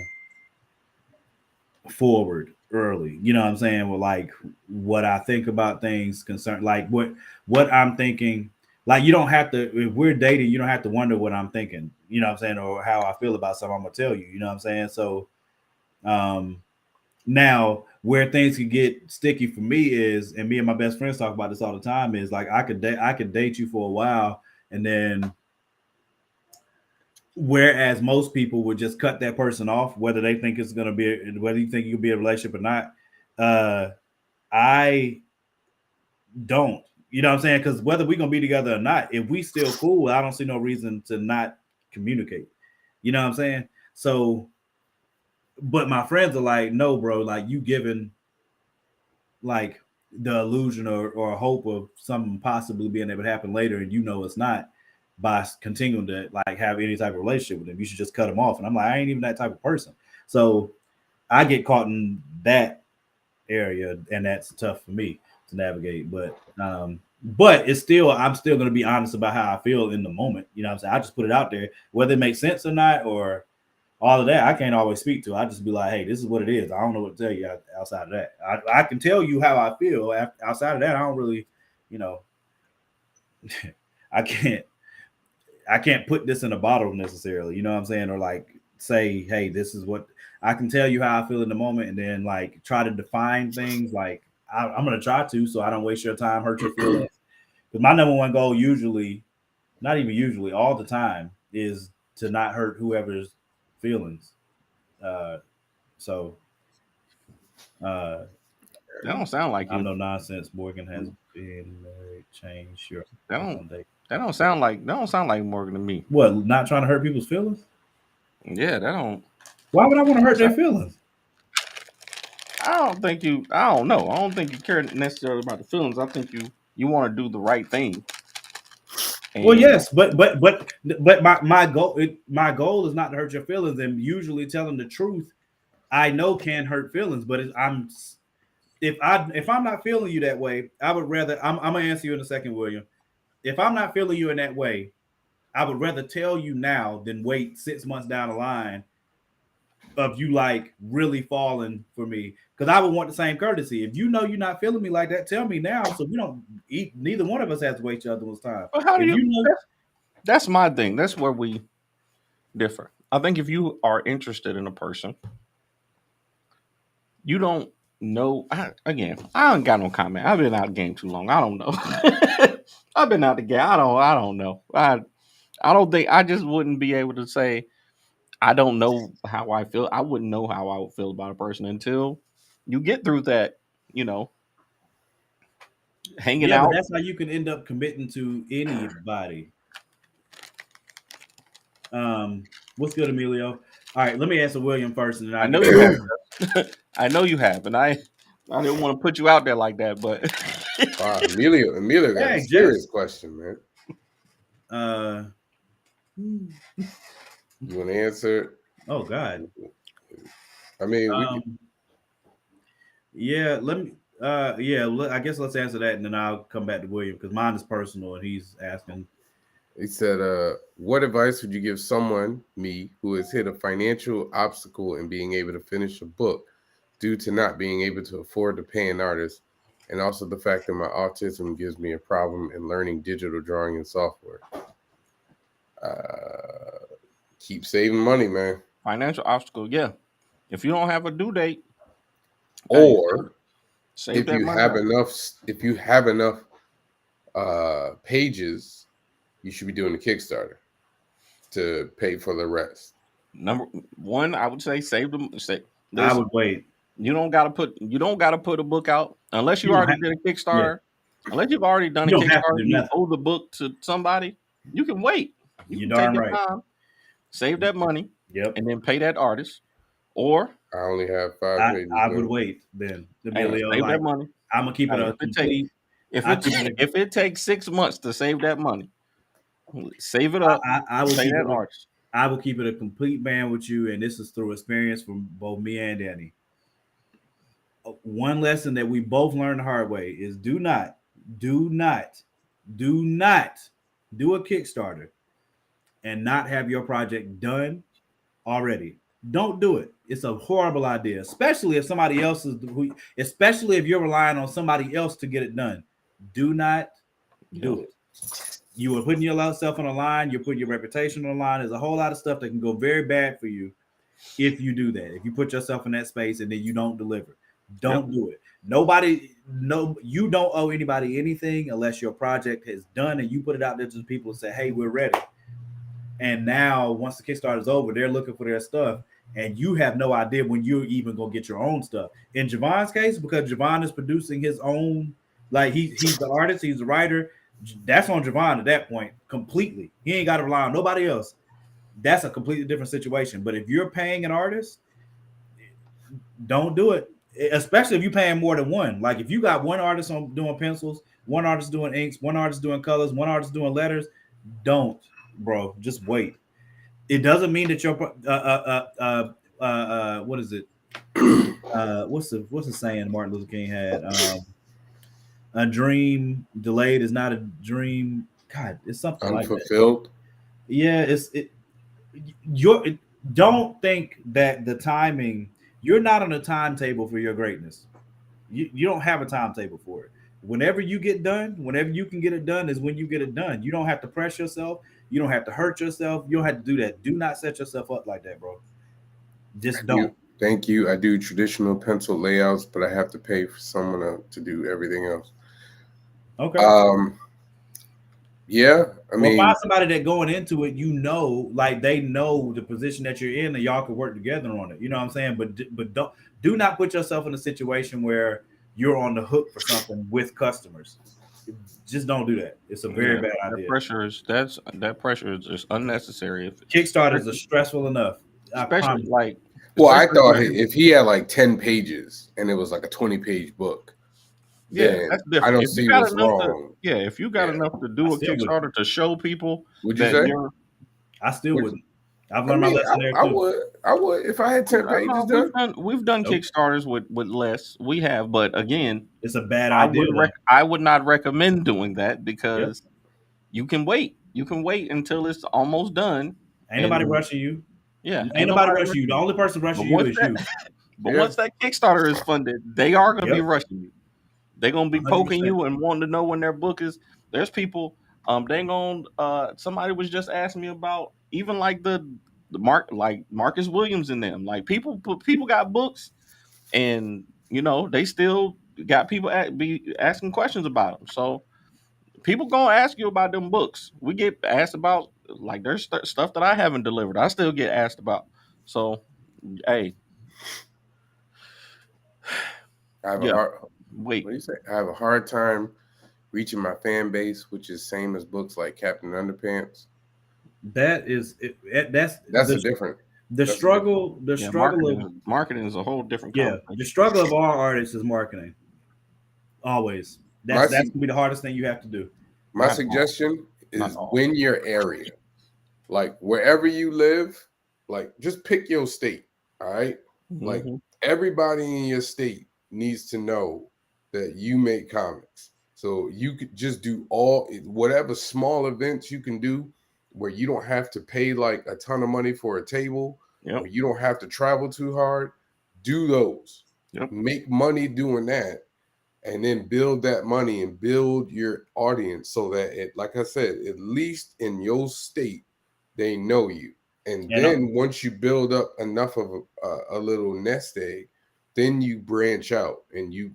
forward early. You know what I'm saying? With like what I think about things concern like what I'm thinking. Like you don't have to if we're dating, you don't have to wonder what I'm thinking, you know what I'm saying, or how I feel about something I'm gonna tell you, you know what I'm saying? So now where things can get sticky for me is, and me and my best friends talk about this all the time, is like I could date you for a while and then whereas most people would just cut that person off, whether they think it's going to be, whether you think you could be a relationship or not. I don't, you know what I'm saying? Because whether we're going to be together or not, if we still cool, I don't see no reason to not communicate. You know what I'm saying? So, but my friends are like, no, bro, like you giving like the illusion or hope of something possibly being able to happen later, and you know it's not, by continuing to like have any type of relationship with them. You should just cut them off. And I'm like, I ain't even that type of person. So I get caught in that area, and that's tough for me to navigate. But it's still, I'm still going to be honest about how I feel in the moment. You know what I'm saying? I just put it out there, whether it makes sense or not, or all of that, I can't always speak to. I just be like, hey, this is what it is. I don't know what to tell you outside of that. I can tell you how I feel. Outside of that, I don't really, you know, I can't put this in a bottle necessarily, you know what I'm saying? Or like say, hey, this is what I can tell you how I feel in the moment, and then like try to define things. Like I'm gonna try to, so I don't waste your time, hurt your feelings. Because my number one goal usually, not even usually, all the time, is to not hurt whoever's feelings. So That don't sound like I'm you. no nonsense. Morgan has been married, changed your That don't sound like Morgan to me. what? Not trying to hurt people's feelings? Yeah, that don't. Why would I want to hurt their feelings? I don't think you. I don't know. I don't think you care necessarily about the feelings. I think you want to do the right thing. And Well, yes, but my goal is not to hurt your feelings, and usually telling the truth, I know can hurt feelings. But if I'm not feeling you that way, I would rather. I'm gonna answer you in a second, William. If I'm not feeling you in that way, I would rather tell you now than wait 6 months down the line of you like really falling for me, because I would want the same courtesy. If you know you're not feeling me like that, tell me now, so we don't eat. Neither one of us has to waste each other's time. but how do If you? you know, That's my thing. That's where we differ. I think if you are interested in a person, you don't know. Again, I don't got no comment. I've been out the game too long. I don't know. I've been out the game. I don't know. I don't think I just wouldn't be able to say I don't know how I feel. I wouldn't know how I would feel about a person until you get through that, you know, hanging yeah, but out. that's how you can end up committing to anybody. What's good, Emilio? All right, let me answer William first, and then I I'll know get you back. have. I know you have, and I didn't want to put you out there like that, but Wow, Emilio got a Hey, serious Jess. question, man. You want to answer? Oh God. I mean, Yeah, let me. I guess let's answer that, and then I'll come back to William because mine is personal, and he's asking. he said, what advice would you give someone, me, who has hit a financial obstacle in being able to finish a book due to not being able to afford to pay an artist, and also the fact that my autism gives me a problem in learning digital drawing and software? Keep saving money, man. financial obstacle, yeah. If you don't have a due date, Or Save if that you money. have enough pages, you should be doing the Kickstarter to pay for the rest. Number one, I would say save them. I Listen, would wait. you don't gotta put a book out unless you You don't already have- did a Kickstarter. Unless you've already done You a don't have to Kickstarter, do you nothing. owe the book to somebody. You can wait. You You're can take darn your right. time, save that money, Yep. and then pay that artist. Or I only have 5 pages. I would left. wait then. hey, save that money. I'm gonna keep it Hey, a complete. if it takes 6 months to save that money, save it up. I will Pay keep that it. artist. I will keep it a complete ban with you, and this is through experience from both me and Danny. One lesson that we both learned the hard way is do not do a Kickstarter and not have your project done already. Don't do it. It's a horrible idea, especially if somebody else is especially if you're relying on somebody else to get it done. Do not do it. You are putting yourself on the line, you're putting your reputation on the line. There's a whole lot of stuff that can go very bad for you if you do that. If you put yourself in that space and then you don't deliver. Don't do it. You don't owe anybody anything unless your project is done and you put it out there to the people and say, hey, we're ready. And now once the Kickstarter is over, they're looking for their stuff. And you have no idea when you're even gonna get your own stuff. In Javon's case, because Javon is producing his own, like he's the artist, he's the writer. That's on Javon at that point completely. He ain't got to rely on nobody else. That's a completely different situation. But if you're paying an artist, don't do it. Especially if you're paying more than one. Like if you got one artist on doing pencils, one artist doing inks, one artist doing colors, one artist doing letters, don't, bro. Just wait. It doesn't mean that your what is it? What's the saying Martin Luther King had? A dream delayed is not a dream. God, it's something Unfulfilled. Like that. Yeah, don't think that the timing. You're not on a timetable for your greatness. You don't have a timetable for it. Whenever you get done, whenever you can get it done is when you get it done. You don't have to press yourself. You don't have to hurt yourself. You don't have to do that. Do not set yourself up like that, bro. Just don't. Thank you. I do traditional pencil layouts, but I have to pay for someone to do everything else. Okay. Yeah. I mean, find somebody that going into it, like they know the position that you're in, and y'all can work together on it. You know what I'm saying? But do not put yourself in a situation where you're on the hook for something with customers. Just don't do that. It's a very bad idea. That pressure is just unnecessary. Kickstarters are stressful enough. Especially I thought if he had like 10 pages and it was like a 20-page book, that's different. I don't see what's wrong. If you got enough to do a Kickstarter to show people, would you say? I still wouldn't. I've learned my lesson there too. I would if I had 10 pages done. We've done Kickstarters with less. We have, but again, it's a bad idea. I would not recommend doing that because you can wait. You can wait until it's almost done. Ain't nobody rushing you. Yeah, ain't nobody rushing you. The only person rushing you is you. But once that Kickstarter is funded, they are going to be rushing you. They're going to be 100%. Poking you and wanting to know when their book is. There's people. Somebody was just asking me about even like the Marcus Williams and them. Like people got books, and they still got people be asking questions about them. So people gonna ask you about them books. We get asked about like there's stuff that I haven't delivered. I still get asked about. So, hey, what do you say? I have a hard time reaching my fan base, which is same as books like Captain Underpants. That's a different. The struggle marketing is a whole different. The struggle of all artists is marketing. Always. That's gonna be the hardest thing you have to do. My suggestion is win your area, like wherever you live. Like just pick your state. All right, like everybody in your state needs to know that you make comics. So you could just do whatever small events you can do where you don't have to pay like a ton of money for a table, where you don't have to travel too hard. Do those. Make money doing that, and then build that money and build your audience so that like I said, at least in your state, they know you. And then once you build up enough of a little nest egg, then you branch out and you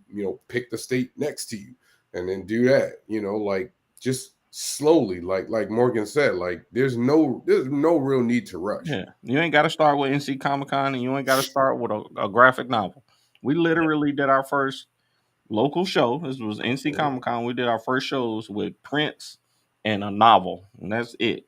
pick the state next to you and then do that, like just slowly, like Morgan said, like there's no real need to rush. Yeah, you ain't got to start with NC Comic Con, and you ain't got to start with a graphic novel. We literally did our first local show. This was NC Comic Con. We did our first shows with prints and a novel, and that's it. And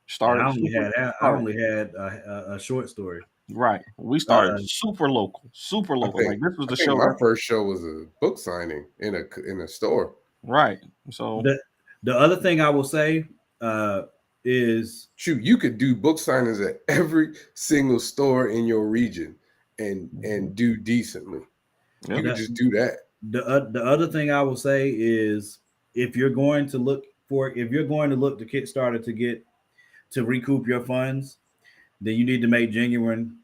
Started super. I only had a short story. Right. We started Uh, super local. Like this was I the think show. my first show was a book signing in a store. Right. So the other thing I will say is, shoot, you could do book signings at every single store in your region and do decently. You could just do that. The other thing I will say is, if you're going to look to Kickstarter to recoup your funds, then you need to make genuine.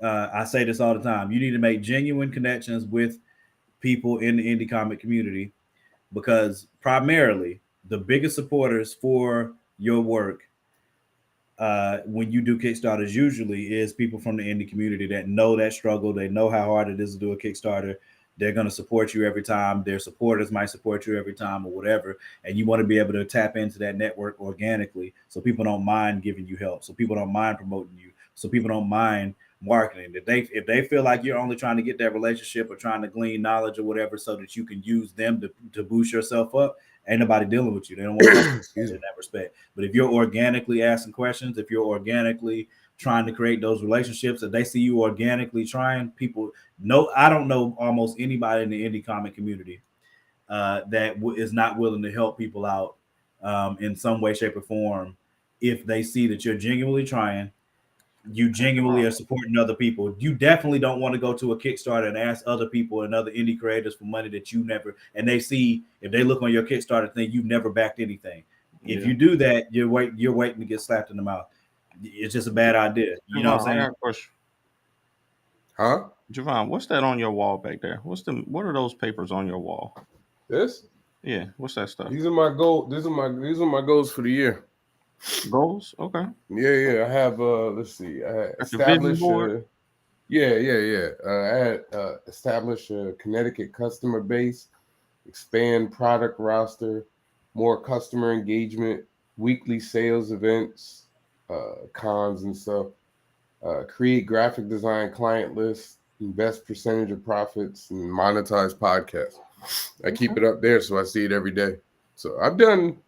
I say this all the time. You need to make genuine connections with people in the indie comic community, because primarily the biggest supporters for your work when you do Kickstarters usually is people from the indie community that know that struggle. They know how hard it is to do a Kickstarter. They're going to support you every time. Their supporters might support you every time or whatever. And you want to be able to tap into that network organically, so people don't mind giving you help, so people don't mind promoting you, so people don't mind marketing. If they feel like you're only trying to get that relationship or trying to glean knowledge or whatever so that you can use them to boost yourself up, ain't nobody dealing with you. They don't want to in that respect. But if you're organically asking questions, if you're organically trying to create those relationships, if they see you organically trying, people know. I don't know almost anybody in the indie comic community that is not willing to help people out in some way, shape, or form if they see that you're genuinely trying. You genuinely are supporting other people. You definitely don't want to go to a Kickstarter and ask other people and other indie creators for money that you never, and they see, if they look on your Kickstarter thing, you've never backed anything. If you do that, you're waiting to get slapped in the mouth. It's just a bad idea. You know what I'm saying? I got a question. Huh? Javon, what's that on your wall back there? What are those papers on your wall? This? Yeah, what's that stuff? These are my goals. These are my goals for the year. Goals? Okay. Yeah. I have let's see. I had established I had established a Connecticut customer base, expand product roster, more customer engagement, weekly sales events, cons and stuff. Create graphic design client lists, invest percentage of profits, and monetize podcasts. I keep it up there, so I see it every day. So I've done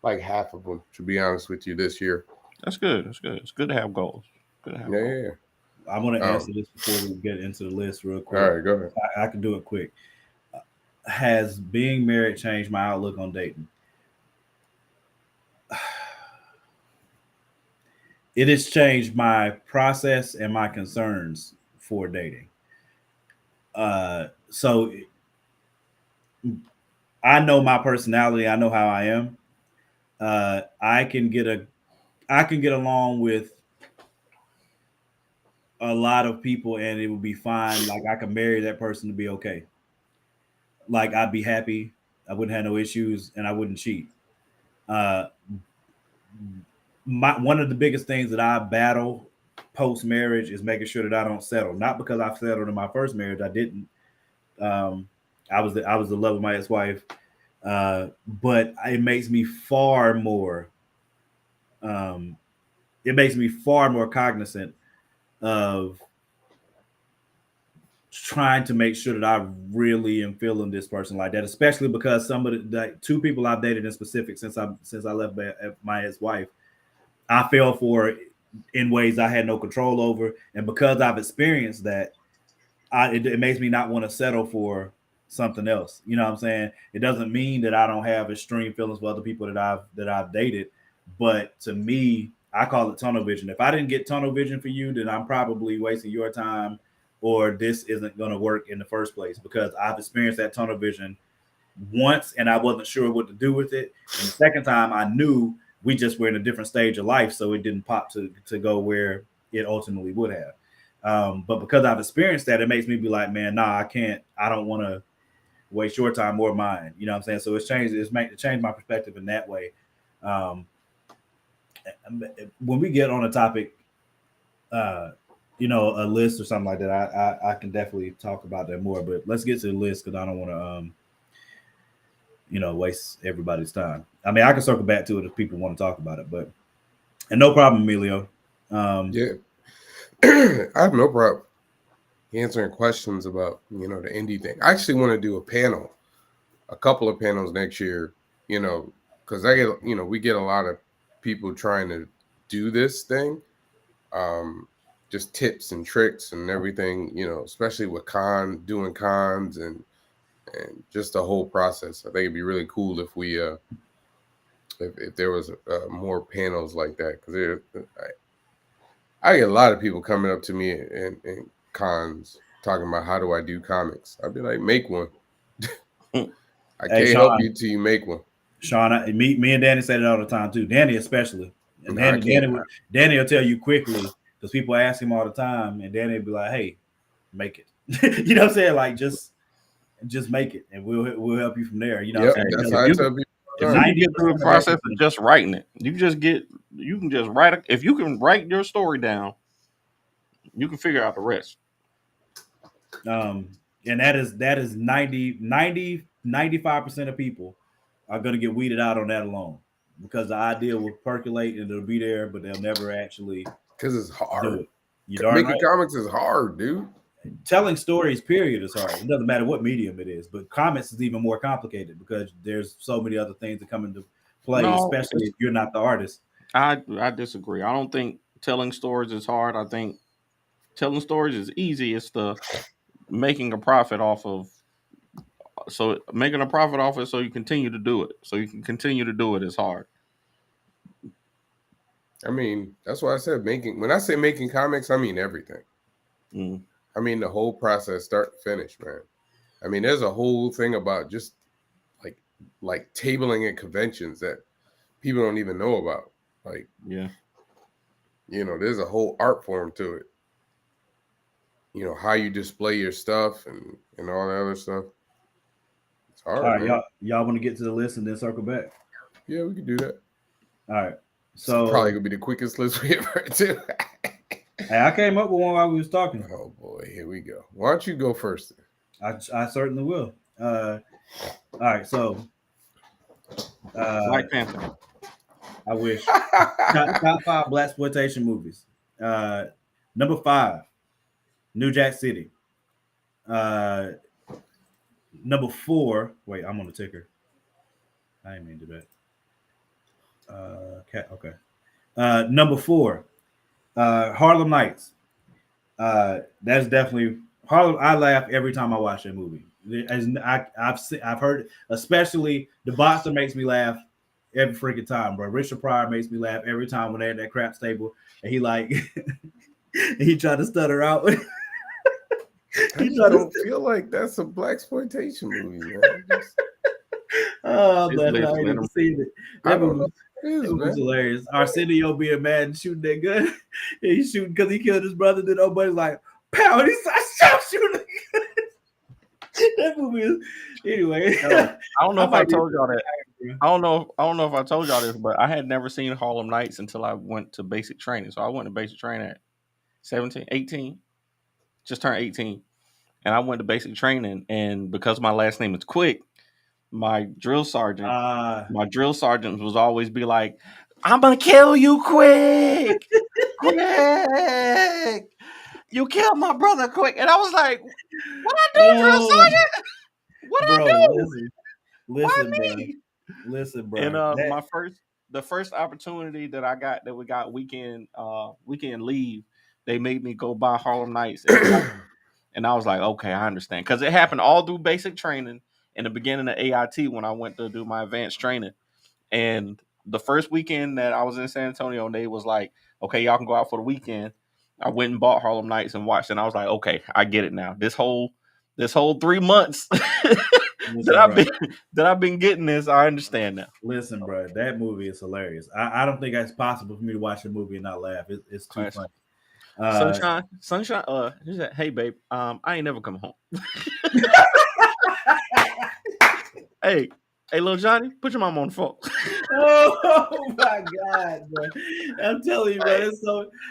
like half of them, to be honest with you, this year. That's good. It's good to have goals. Yeah. I want to answer this before we get into the list real quick. All right, go ahead. I can do it quick. Has being married changed my outlook on dating? It has changed my process and my concerns for dating. So I know my personality. I know how I am. I can get along with a lot of people and it would be fine. Like I could marry that person to be okay. Like I'd be happy. I wouldn't have no issues and I wouldn't cheat. One of the biggest things that I battle post marriage is making sure that I don't settle. Not because I've settled in my first marriage. I didn't. I was the love of my ex-wife. But it makes me far more cognizant of trying to make sure that I really am feeling this person like that, especially because some of the two people I've dated in specific since I left my ex-wife, I fell for in ways I had no control over, and because I've experienced that, it makes me not want to settle for something else. You know what I'm saying? It doesn't mean that I don't have extreme feelings for other people that I've dated, but to me, I call it tunnel vision. If I didn't get tunnel vision for you, then I'm probably wasting your time, or this isn't going to work in the first place, because I've experienced that tunnel vision once and I wasn't sure what to do with it. And the second time I knew we just were in a different stage of life, so it didn't pop to go where it ultimately would have. But because I've experienced that, it makes me be like, man, nah, I can't. I don't want to waste your time or mine. You know what I'm saying? So it's changed. It changed my perspective in that way. When we get on a topic a list or something like that, I can definitely talk about that more. But let's get to the list because I don't want to waste everybody's time. I mean, I can circle back to it if people want to talk about it, but and no problem, Emilio. Yeah, I have no problem answering questions about the indie thing. I actually want to do a couple of panels next year. Because I get we get a lot of people trying to do this thing, just tips and tricks and everything. Especially with doing cons and just the whole process. I think it'd be really cool if we if there was more panels like that, because I get a lot of people coming up to me in cons talking about how do I do comics. I'd be like, make one. I can't Sean, help you till you make one. Sean, me and Danny say it all the time too. Danny especially, and Danny will tell you quickly because people ask him all the time, and Danny will be like, "Hey, make it." You know what I'm saying? Like just make it, and we'll help you from there. You know what I'm saying? That's how I tell people. If you can get through the process of just writing it, you can just write. If you can write your story down, you can figure out the rest. And that is 95% of people are going to get weeded out on that alone because the idea will percolate and it'll be there, but they'll never actually because it's hard. Making comics is hard, dude. Telling stories, period, is hard. It doesn't matter what medium it is, but comics is even more complicated because there's so many other things that come into play, especially if you're not the artist. I disagree. I don't think telling stories is hard. I think telling stories is easy. It's the making a profit off of. So making a profit off it, so you continue to do it. So you can continue to do it is hard. I mean, that's why I said when I say making comics, I mean everything. I mean the whole process, start to finish, man. I mean, there's a whole thing about just like tabling at conventions that people don't even know about. Like, there's a whole art form to it. How you display your stuff and all that other stuff. It's hard. All right, y'all want to get to the list and then circle back? Yeah, we can do that. All right. So it's probably gonna be the quickest list we ever do. Hey, I came up with one while we was talking. Oh boy, here we go. Why don't you go first? I certainly will. All right, so Black Panther. I wish. top 5 Blaxploitation movies. Number 5, New Jack City. Number 4. Wait, I'm on the ticker. I didn't mean to do that. Okay. Number 4, Harlem Nights. That's definitely Harlem. I laugh every time I watch that movie. I've heard, especially the boxer makes me laugh every freaking time, bro. Richard Pryor makes me laugh every time when they're at that crap table and he he tried to stutter out. I don't feel like that's a Blaxploitation movie, man. Oh, man, I ain't even seen it. That movie was hilarious. Arsenio being mad and shooting that gun. He's shooting because he killed his brother. Then nobody's like, pow, and he's stop shooting. That movie is anyway. I don't know if I told y'all that. I don't know if I told y'all this, but I had never seen Harlem Nights until I went to basic training. So I went to basic training at 18, just turned 18. And I went to basic training, and because my last name is Quick, my drill sergeant was always be like, "I'm gonna kill you, Quick, Quick, you killed my brother, Quick." And I was like, "What I do, drill sergeant? What I do? Listen, bro." And the first opportunity that I got, that we got weekend leave, they made me go by Harlem Nights. And I was like, okay, I understand. Because it happened all through basic training in the beginning of AIT when I went to do my advanced training. And the first weekend that I was in San Antonio, they was like, okay, y'all can go out for the weekend. I went and bought Harlem Nights and watched it. And I was like, okay, I get it now. This whole 3 months that I've been getting this, I understand now. Listen, bro, that movie is hilarious. I don't think it's possible for me to watch a movie and not laugh. It's too funny. Sunshine. Hey, babe. I ain't never come home. Hey, Hey, little Johnny, put your mom on the phone. Oh my god, bro! I'm telling you, bro.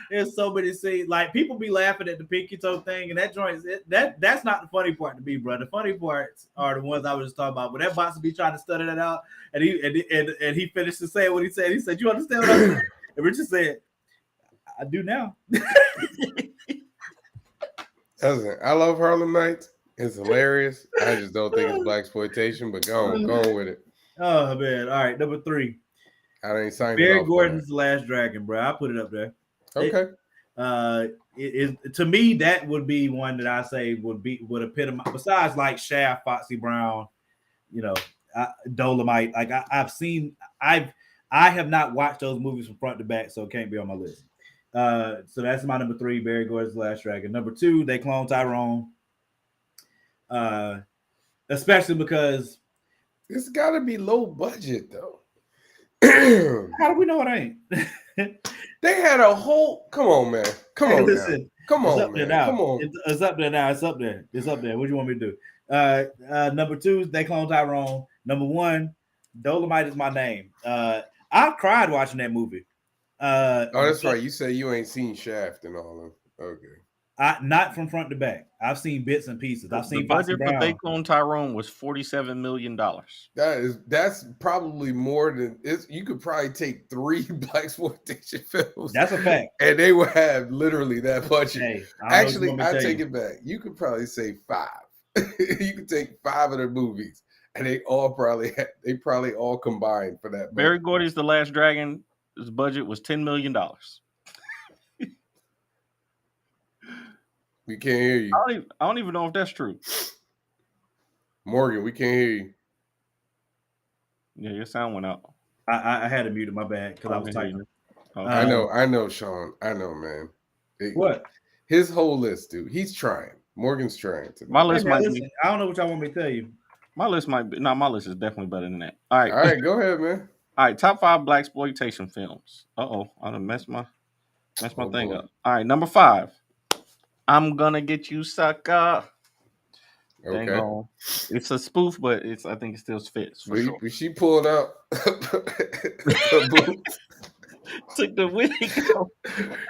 There's so many scenes. Like people be laughing at the pinky toe thing, and that joint is that's not the funny part to me, bro. The funny parts are the ones I was just talking about. But that boxer be trying to stutter that out, and he finished to say what he said. He said, "You understand what I'm saying?" And Richard said, "I do now." Listen, I love Harlem Nights. It's hilarious. I just don't think it's Blaxploitation, but go on with it. Oh man! All right, number 3. I ain't signed Barry off Gordon's The Last Dragon, bro. I put it up there. Okay. To me, that would be one that I say would epitomize. Besides, like Shaft, Foxy Brown, Dolomite. Like I have not watched those movies from front to back, so it can't be on my list. So that's my number 3, Barry Gordon's The Last Dragon. Number 2, they clone Tyrone. Especially because it's got to be low budget though. How do we know it ain't? They had a whole. Come on, man. Come on, listen. Come on, man. Now. Come on. It's up there now. It's up there. What do you want me to do? Number 2, they clone Tyrone. Number 1, Dolomite is my name. I cried watching that movie. That's right. You say you ain't seen Shaft and all of them. Okay. Not from front to back. I've seen bits and pieces. I've seen the budget for They Clone Tyrone was $47 million. That's probably more than you could probably take 3 Blaxploitation films. That's a fact. And they would have literally that budget. Hey, actually, I take it back. You could probably say 5. You could take 5 of the movies, and they probably all combined for that. Barry Gordy's The Last Dragon. His budget was $10 million. We can't hear you. I don't even know if that's true. Morgan, we can't hear you. Yeah, your sound went out. I had to mute it, my bad, because I was typing. Okay. I know, Sean. I know, man. What? His whole list, dude. He's trying. Morgan's trying. My list might be. I don't know what y'all want me to tell you. My list might be. No, my list is definitely better than that. All right. All right, go ahead, man. All right, top 5 Blaxploitation films. I done messed my thing up. All right, number 5. I'm Gonna Get You, Sucker. Okay. It's a spoof, but I think it still fits. For sure. She pulled out the boots. Took the wig off.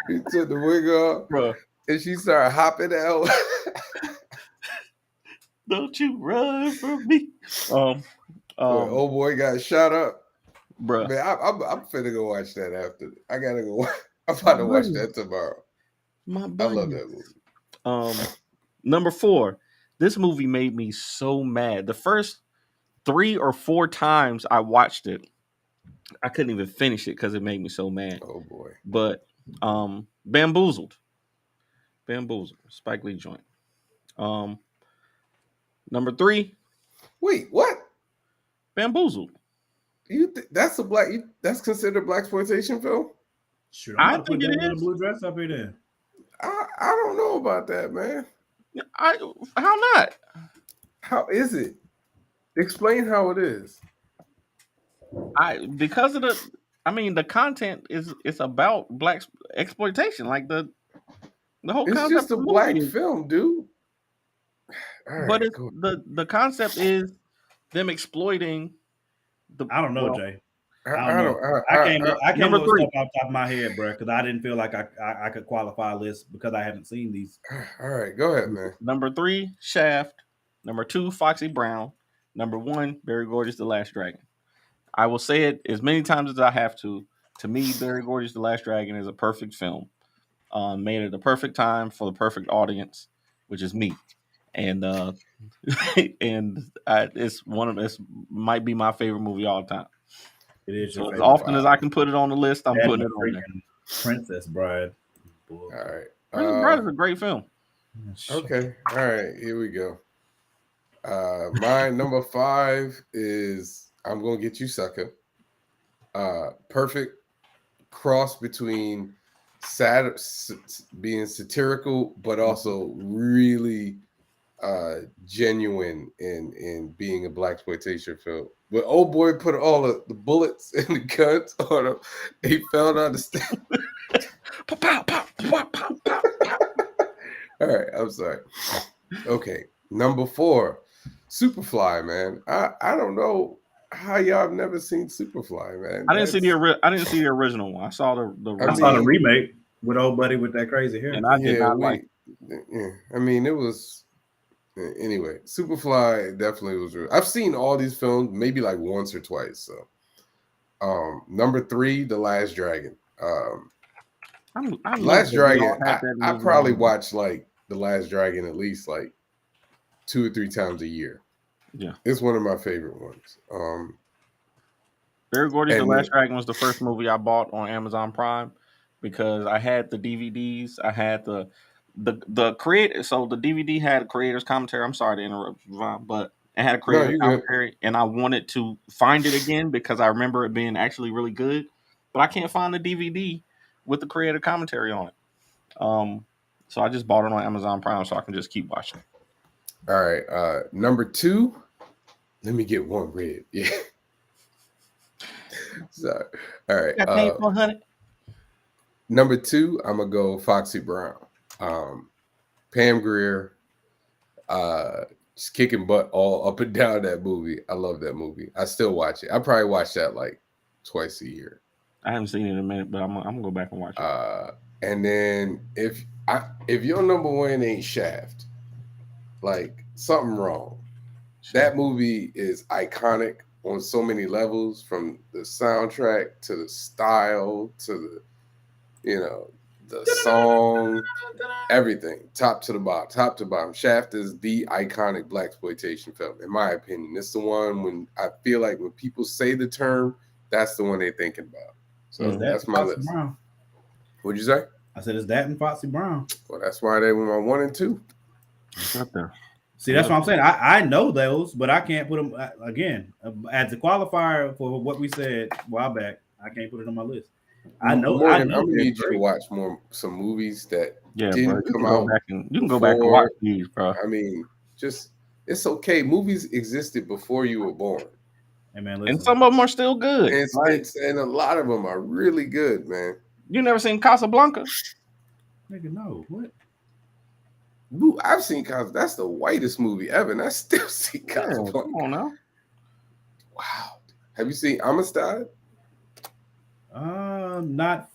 He took the wig off, bro, and she started hopping out. Don't you run from me. Old boy got shot up. Bro. Man, I'm finna go watch that after. I gotta go. I'm about to watch that tomorrow. I love that movie. Number 4. This movie made me so mad. The first 3 or 4 times I watched it, I couldn't even finish it because it made me so mad. Oh boy! But Bamboozled, Spike Lee joint. Number 3. Wait, what? Bamboozled. That's that's considered Blaxploitation film? Sure, I think it is. Blue dress up here then. I don't know about that, man. How not? How is it? Explain how it is. Because of the content is about black exploitation, like the whole it's concept. It's just a black film, dude. Right, but it's the concept is them exploiting the. I don't know, Jay. I can't know stuff off the top of my head, bro, because I didn't feel like I could qualify a list because I haven't seen these. All right, go ahead, man. Number 3, Shaft. Number 2, Foxy Brown. Number 1, Barry Gordy's The Last Dragon. I will say it as many times as I have to. To me, Barry Gordy's The Last Dragon is a perfect film. Made at the perfect time for the perfect audience, which is me. And it's might be my favorite movie all the time. It is. So as often as I can put it on the list, I'm putting it on there. Princess Bride. All right. Princess Bride is a great film. Okay. All right. Here we go. My number 5 is I'm Gonna Get You, Sucker. Perfect cross between being satirical, but also really genuine in being a Blaxploitation film. But old boy put all the bullets and the guns on him. He fell down the stairs. All right, I'm sorry. Okay, number 4, Superfly, man. I don't know how y'all have never seen Superfly, man? I didn't see the original one. I saw the I saw the remake with old buddy with that crazy hair. and I did not like. Yeah, I mean, it was. Anyway, Superfly definitely was real. I've seen all these films maybe like once or twice. So, number 3, The Last Dragon. Last Dragon. I probably watch like The Last Dragon at least like 2 or 3 times a year. Yeah, it's one of my favorite ones. Barry Gordy's The Last Dragon was the first movie I bought on Amazon Prime because I had the DVDs. I had the creator. So the DVD had a creator's commentary. I'm sorry to interrupt, Ron, but it had a creator's commentary, and I wanted to find it again because I remember it being actually really good, but I can't find the DVD with the creator commentary on it. So I just bought it on Amazon Prime so I can just keep watching. All right, number 2. Let me get one red. Yeah. Sorry. All right. I paid $400. Number 2, I'm gonna go Foxy Brown. Pam Grier, just kicking butt all up and down that movie. I love that movie. I still watch it. I probably watch that like twice a year. I haven't seen it in a minute, but I'm gonna go back and watch it. And then if your number 1 ain't Shaft, like something wrong. That movie is iconic on so many levels, from the soundtrack to the style to the song, everything, top to bottom. Shaft is the iconic blaxploitation film, in my opinion. It's the one when I feel like when people say the term, that's the one they're thinking about. So that's my list. Brown. What'd you say? I said it's that and Foxy Brown. Well, that's why they were my 1 and 2. It's up there. See, that's what I'm saying. I know those, but I can't put them again as a qualifier for what we said a while back. I can't put it on my list. I know. I'm gonna need you to watch some movies that didn't come out. You can go back and watch these, bro. I mean, it's okay. Movies existed before you were born. Hey man, and some of them are still good. And a lot of them are really good, man. You never seen Casablanca? Nigga, no. What? Ooh, I've seen Casablanca. That's the whitest movie ever, and I still see Casablanca. Come on now. Wow. Have you seen Amistad? Not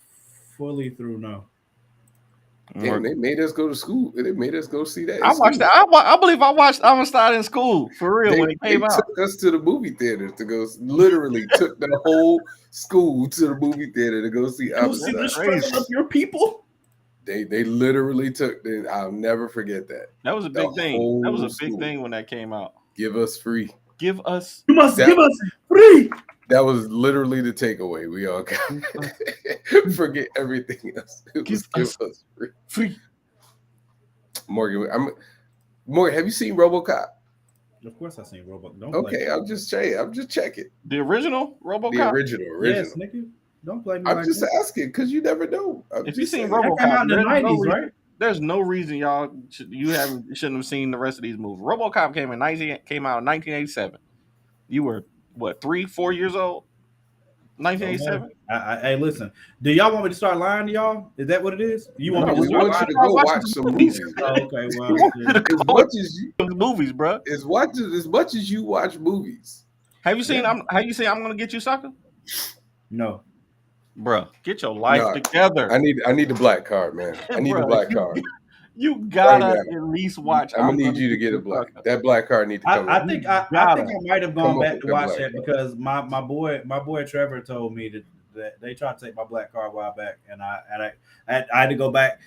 fully through, no. Damn, they made us go to school. They made us go see that. I watched that. I believe I watched Amistad in school for real when it came out. They took us to the movie theater to go. Literally took the whole school to the movie theater to go see Amistad. The struggle of your people. They literally took. I'll never forget that. That was a big thing. That was a big thing when that came out. Give us free. Give us. You must give us free. That was literally the takeaway. We all got forget everything else. Give us free. Morgan, have you seen RoboCop? Of course, I've seen RoboCop. Okay, I'm just checking. The original RoboCop. The original. Yes, nigga. Don't play me. I'm just asking because you never know. If you've seen RoboCop, came out in the 90s, right? There's no reason shouldn't have seen the rest of these movies. RoboCop came out in 1987. You were what, 3-4 years old? 1987. Hey, listen. Do y'all want me to start lying to y'all? Is that what it is? You want me to want you to go watch some movies? Oh, okay, well, as much as you movies, bro. As much as you watch movies. Have you seen? I'm gonna get you, sucker. No. Bruh, get your life together. I need the black card, man. I need the black card. You gotta at least watch. I'm gonna need you to get a black. That black card need to come. I think I might have gone back to watch that because my boy Trevor told me that they tried to take my black card a while back, and I had to go back.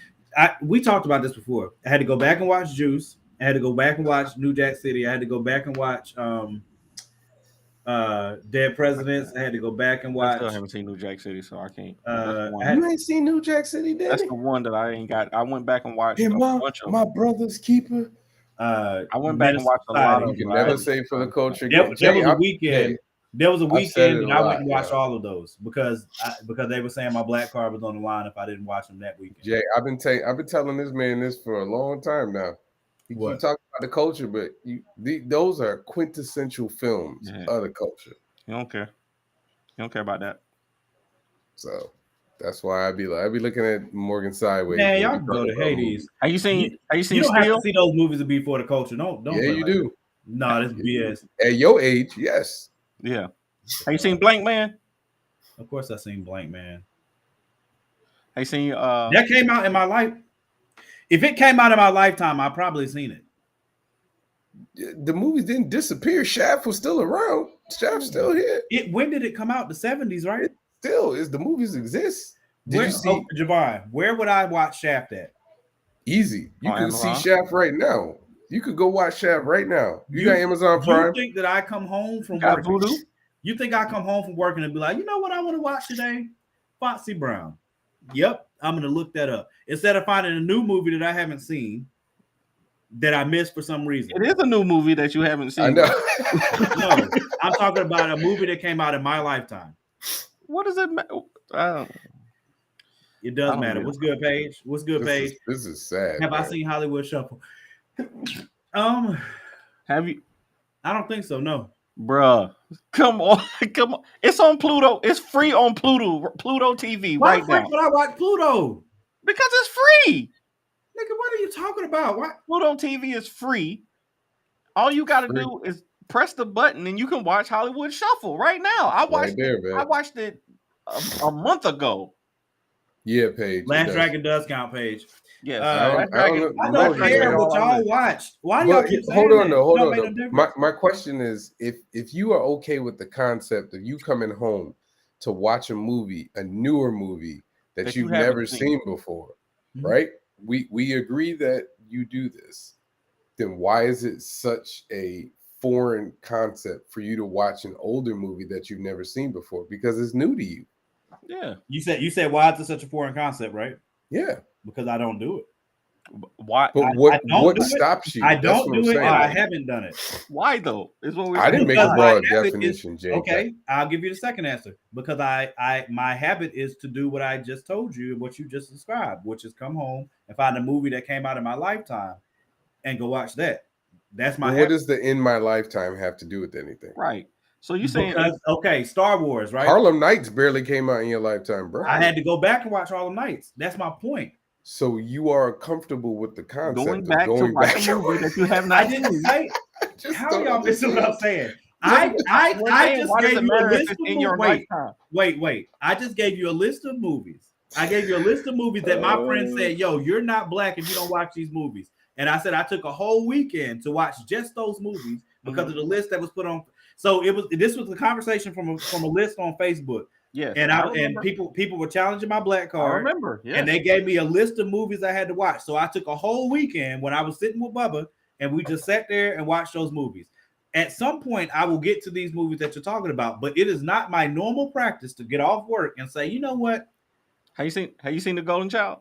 We talked about this before. I had to go back and watch Juice. I had to go back and watch New Jack City. I had to go back and watch Dead Presidents. I had to go back and watch. I still haven't seen New Jack City, so I can't. You ain't seen New Jack City, Danny? That's the one that I ain't got. I went back and watched a bunch of my brother's keeper. I went back and watched a lot of. You can never say for the culture. There was a weekend. There was a weekend, and I went and watched all of those because they were saying my black card was on the line if I didn't watch them that weekend. Jay, I've been telling this man this for a long time now. You keep talking about the culture, but those are quintessential films of the culture. You don't care. You don't care about that. So that's why I be looking at Morgan sideways. Man, y'all can go to Hades. Have you seen? You don't have to see those movies to be for the culture. Don't. Yeah, you do. No, that's BS. At your age, yes. Yeah. Have you seen Blank Man? Of course, I seen Blank Man. Have you seen That came out in my life. If it came out in my lifetime, I probably seen it. The movies didn't disappear. Shaft was still around. Shaft's still here. When did it come out? The 70s, right? It still is. The movies exist. Did Where, you see Javon, where would I watch Shaft at? Easy? You On can see Amazon? Shaft right now. You could go watch Shaft right now. You got Amazon Prime. You think that I come home from got work? Voodoo? You think I come home from work and be like, you know what I want to watch today? Foxy Brown. Yep, I'm gonna look that up instead of finding a new movie that I haven't seen that I missed for some reason. It is a new movie that you haven't seen. I know. No, I'm talking about a movie that came out in my lifetime. What does it matter? It does don't matter. know. What's good, Paige? What's good, Paige? This is sad. Have I man. seen Hollywood Shuffle? Have you, I don't think so. No. bruh? Come on, come on. It's on Pluto. It's free on Pluto TV Why right now would I watch Pluto? because it's free. Nigga, what are you talking about? Why? Pluto TV is free. All you got to do is press the button and you can watch Hollywood Shuffle right now. I watched there, it. man. I watched it a month ago. Yeah, Paige. Last Dragon does count, Paige. Yes, I Dragon. I don't care what y'all watched. Why do y'all keep saying that? Hold Don't on. make no Though. difference. My question is, if you are okay with the concept of you coming home to watch a movie, a newer movie that you've never seen before, Mhm. right? We agree that you do this. Then why is it such a foreign concept for you to watch an older movie that you've never seen before? Because it's new to you. Yeah. You said why is it such a foreign concept, right? Yeah. Because I don't do it. Why? But what stops you? I That's don't what I'm do it. saying. And I haven't done it. Why though? Is what we're I didn't make Because a my broad habit definition, Jake. Okay, I'll give you the second answer. Because my habit is to do what I just told you and what you just described, which is come home and find a movie that came out in my lifetime and go watch that. That's my What habit. does the in my lifetime have to do with anything? right. So you saying Because, okay, Star Wars, right? Harlem Nights barely came out in your lifetime, bro. I had to go back and watch Harlem Nights. That's my point. So you are comfortable with the concept going back of to going back watch a movie that you have I not didn't seen? say. Just How don't y'all missing what I'm saying? We're I saying, just why does gave it you a matter if list it's of in your movies. lifetime? Wait. I just gave you a list of movies. I gave you a list of movies that my friend said, yo, you're not black if you don't watch these movies. And I said I took a whole weekend to watch just those movies because of the list that was put on. So this was a conversation from a list on Facebook. Yes, And people were challenging my black I card. remember. Yes. And they gave me a list of movies I had to watch. So I took a whole weekend when I was sitting with Bubba and we just sat there and watched those movies. At some point, I will get to these movies that you're talking about, but it is not my normal practice to get off work and say, you know what? Have you seen The Golden Child?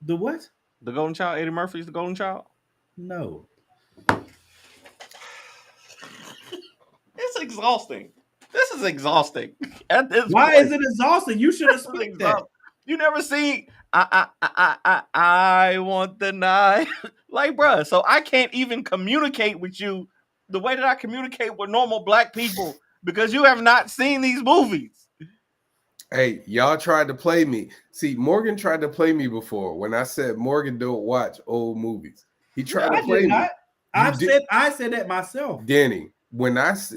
The what? The Golden Child, Eddie Murphy's The Golden Child? No. It's exhausting. This is exhausting. Why is it exhausting? You should have skipped that. You never seen I want the night. Like, bruh, so I can't even communicate with you the way that I communicate with normal black people because you have not seen these movies. Hey, y'all tried to play me. See, Morgan tried to play me before when I said Morgan don't watch old movies. He tried to play me. I said that myself. Danny,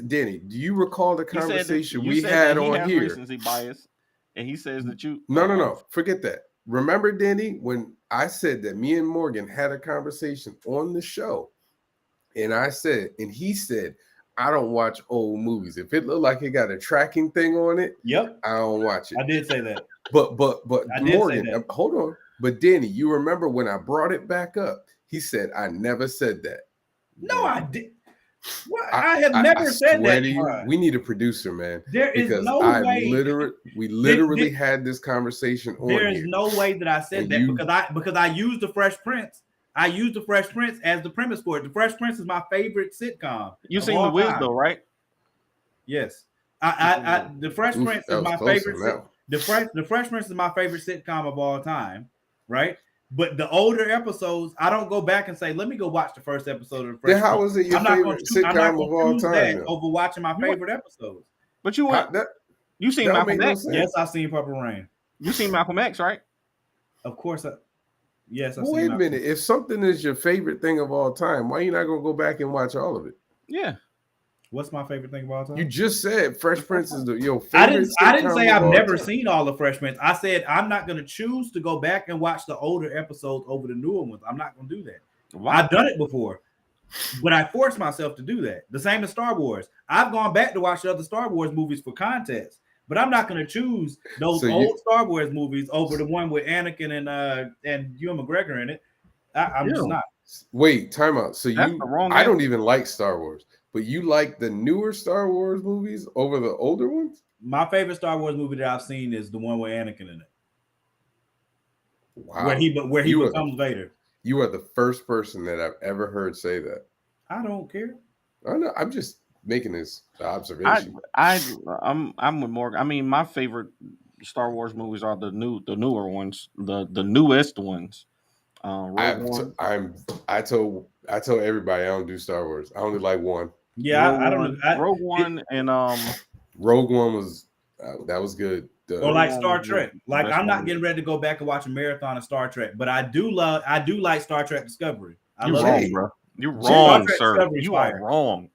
Danny, do you recall the conversation we had on here? Recency bias, and he says that you. No. Forget that. Remember, Danny, when I said that me and Morgan had a conversation on the show, and he said, I don't watch old movies. If it looked like it got a tracking thing on it, yep, I don't watch it. I did say that. But Morgan, hold on. But Danny, you remember when I brought it back up? He said I never said that. No, I did. What? I have never said that. We need a producer, man. There is no way. We literally had this conversation on There is here. no way that I said that because I used the Fresh Prince. I used the Fresh Prince as the premise for it. The Fresh Prince is my favorite sitcom. You've seen The Wiz though, right? Yes. The Fresh Prince is my favorite. The Fresh Prince is my favorite sitcom of all time, right? But the older episodes, I don't go back and say, "Let me go watch the first episode of the Fresh Prince." How is it your favorite sitcom of all time? Over watching my favorite episodes. But you seen Malcolm X? Yes, I've seen Purple Rain. You seen Malcolm X, right? Of course. Yes. Wait a minute. If something is your favorite thing of all time, why are you not gonna go back and watch all of it? Yeah. What's my favorite thing of all time? You just said Fresh Prince is your favorite. I didn't say sitcom I've of all never time. seen all the Fresh Prince. I said I'm not going to choose to go back and watch the older episodes over the newer ones. I'm not going to do that. Why? I've done it before, but I forced myself to do that. The same as Star Wars. I've gone back to watch the other Star Wars movies for context, but I'm not going to choose those old Star Wars movies over the one with Anakin and Ewan McGregor in it. I'm just not. Wait, time out. So That's the wrong I don't answer. even like Star Wars, but you like the newer Star Wars movies over the older ones? My favorite Star Wars movie that I've seen is the one with Anakin in it. Wow. Where he becomes Vader. You are the first person that I've ever heard say that. I don't care. I know. I'm just making this observation. I'm with Morgan. I mean, my favorite Star Wars movies are the newer ones, the newest ones. I told everybody I don't do Star Wars. I only like one. Yeah, I don't know. Rogue One and Rogue One was that was good. Or like Star Trek. Like I'm not getting ready to go back and watch a marathon of Star Trek, but I do like Star Trek Discovery. You're wrong, bro. You're wrong, sir. You are wrong.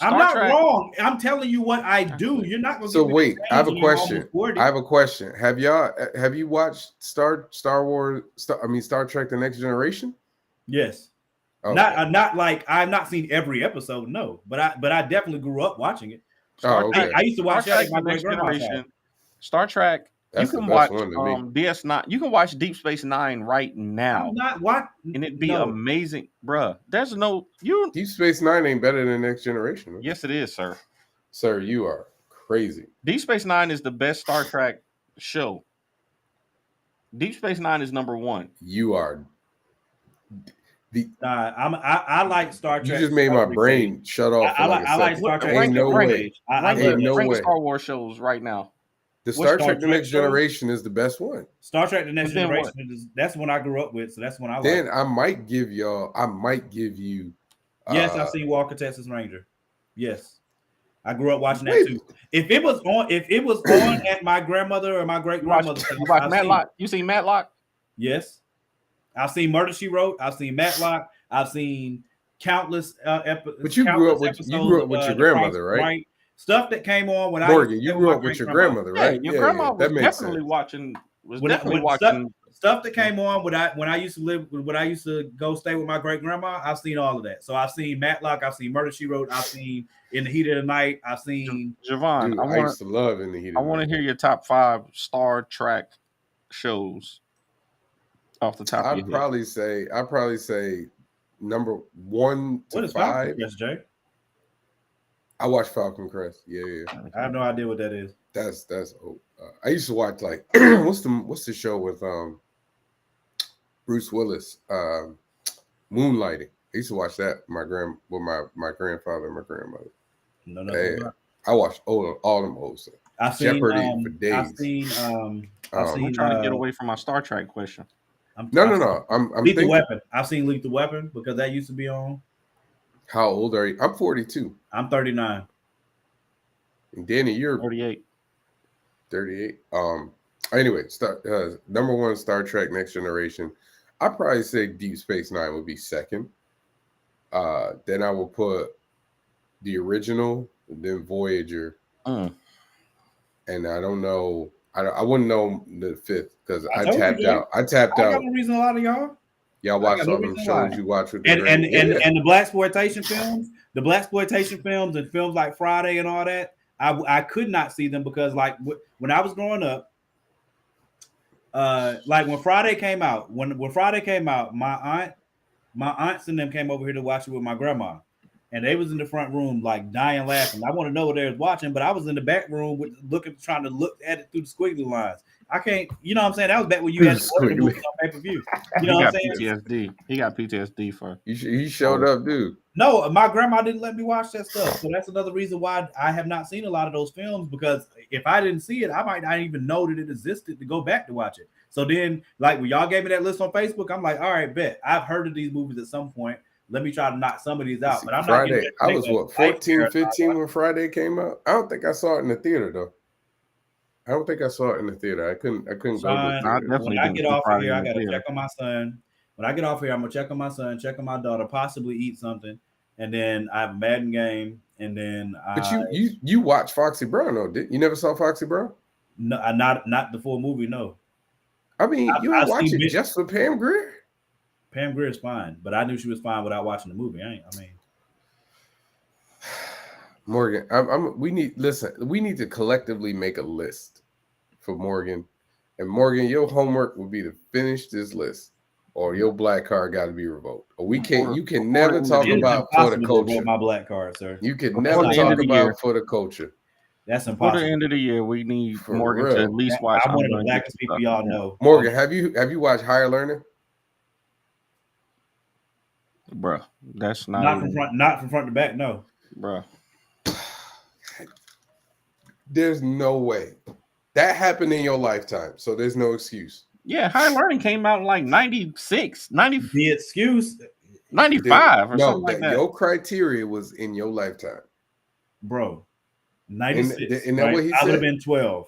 I'm not wrong. I'm telling you what I do. You're not going to. So wait, I have a question. Have you watched Star Trek: The Next Generation? Yes. Okay. Not like I've not seen every episode, no, but I definitely grew up watching it. I used to watch that at my great grandma's house. Star Trek. You can watch DS9. You can watch Deep Space Nine right now. I'm not what, and it'd be amazing, bruh. There's no Deep Space Nine ain't better than Next Generation. Huh? Yes, it is, sir. Sir, you are crazy. Deep Space Nine is the best Star Trek show. Deep Space Nine is number one. You are. I like Star Trek. You just made my brain shut off. I like Star Trek. Ain't no way. Rank Star Wars shows right now. The Star Trek: The Next Generation is the best one. Star Trek: The Next Generation that's one I grew up with, so that's one I like. Then I might give you. Yes, I've seen Walker Texas Ranger. Yes, I grew up watching that too. If it was on at my grandmother or my great grandmother's house, you watch Matlock. You seen Matlock? Yes, I've seen Murder She Wrote. I've seen Matlock. I've seen countless episodes. But you grew up with your grandmother, right? Stuff that came on when you grew up with your grandmother, right? Your grandma was definitely watching. Stuff that came on when I used to go stay with my great grandma. I've seen all of that. So I've seen Matlock. I've seen Murder She Wrote. I've seen In the Heat of the Night. I've seen Javon. I used to love In the Heat of the Night. I want to hear your top 5 Star Trek shows off the top. I'd probably say number 1 to 5. Yes, Jay. I watched Falcon Crest. Yeah. I have no idea what that is. That's old. I used to watch like what's the show with Bruce Willis, Moonlighting. I used to watch that with my grandfather and my grandmother. No. I watched all them old stuff. I've seen Jeopardy for days. I'm trying to get away from my Star Trek question. No. I'm Lethal Weapon. I've seen Lethal Weapon because that used to be on. How old are you? I'm 42. I'm 39. And Danny, you're 38. 38. Anyway, number 1 Star Trek: Next Generation. I'd probably say Deep Space Nine would be second. Then I will put the original, then Voyager. And I don't know. I wouldn't know the 5th because I tapped out. I got no reason a lot of y'all watch all them shows you watch with and the Blaxploitation films and films like Friday and all that. I could not see them because like when I was growing up, like when Friday came out, my aunts and them came over here to watch it with my grandma, and they was in the front room like dying laughing. I want to know what they was watching, but I was in the back room trying to look at it through the squiggly lines. I can't, you know what I'm saying? That was back when you had to order the movie on pay-per-view. You know what I'm saying? PTSD. He got PTSD for he showed up, dude. No, my grandma didn't let me watch that stuff. So that's another reason why I have not seen a lot of those films, because if I didn't see it, I might not even know that it existed to go back to watch it. So then, like when y'all gave me that list on Facebook, I'm like, all right, bet. I've heard of these movies at some point. Let me try to knock some of these out. But I'm Friday. I was 14, 15 when Friday came out. I don't think I saw it in the theater though. I couldn't go to the theater. When I get off of here, I gotta check on my son. When I get off here, I'm gonna check on my son, check on my daughter, possibly eat something, and then I have a Madden game, and then But you watch Foxy Brown though? You never saw Foxy Brown? No, not the full movie. No, I mean, you I've don't watch seen it just for Pam Grier? Pam Grier is fine, but I knew she was fine without watching the movie. I mean, Morgan, we need to collectively make a list for Morgan. And Morgan, your homework would be to finish this list, or your black card got to be revoked. Or you can never talk about for the culture. My black card, sir. You can never talk about for the culture. That's For impossible. the end of the year, we need For Morgan real. to at least watch. I'm one of the blackest people y'all know. Morgan, have you watched Higher Learning? Bruh, that's not from front to back. No, bruh. There's no way that happened in your lifetime, so there's no excuse. Yeah, Higher Learning came out in like 96, 90, the excuse 95 or something like that. Your criteria was in your lifetime, bro. 96. Isn't that what he I would have said? been 12.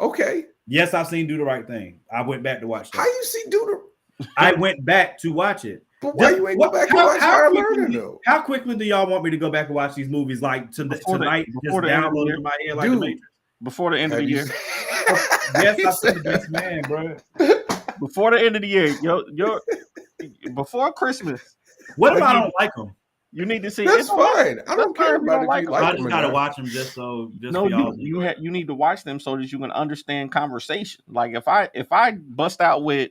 Okay. Yes, I've seen Do the Right Thing. I went back to watch that. How you see Do the? I went back to watch it. But why you ain't go back and watch Higher Learning though? How quickly do y'all want me to go back and watch these movies? Like tonight, just download it in my head like the Matrix. Before the end of the year. Yes, I said the best man, bro. Before the end of the year, before Christmas. What if I don't like them? You need to see. That's fine. I don't care about if you like them. I just gotta watch them just so. No, you need to watch them so that you can understand conversation. Like if I bust out with,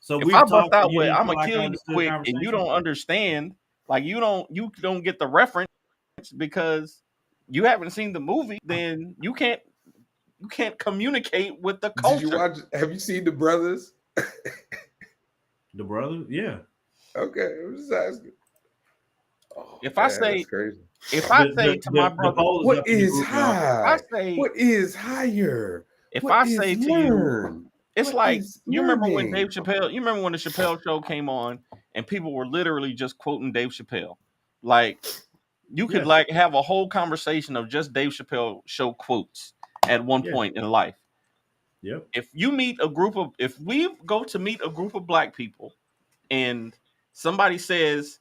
I'm gonna kill you quick, and you don't understand. Like you don't get the reference because you haven't seen the movie. Then you can't communicate with the culture. Have you seen The Brothers? The Brothers, yeah. Okay, I'm just asking. Oh, if I say to my brother, what is high? What is higher? If I say to you, it's like you remember when Dave Chappelle. You remember when the Chappelle Show came on and people were literally just quoting Dave Chappelle. Like you could like have a whole conversation of just Dave Chappelle Show quotes at one point in life. Yep. If we go to meet a group of black people, and somebody says,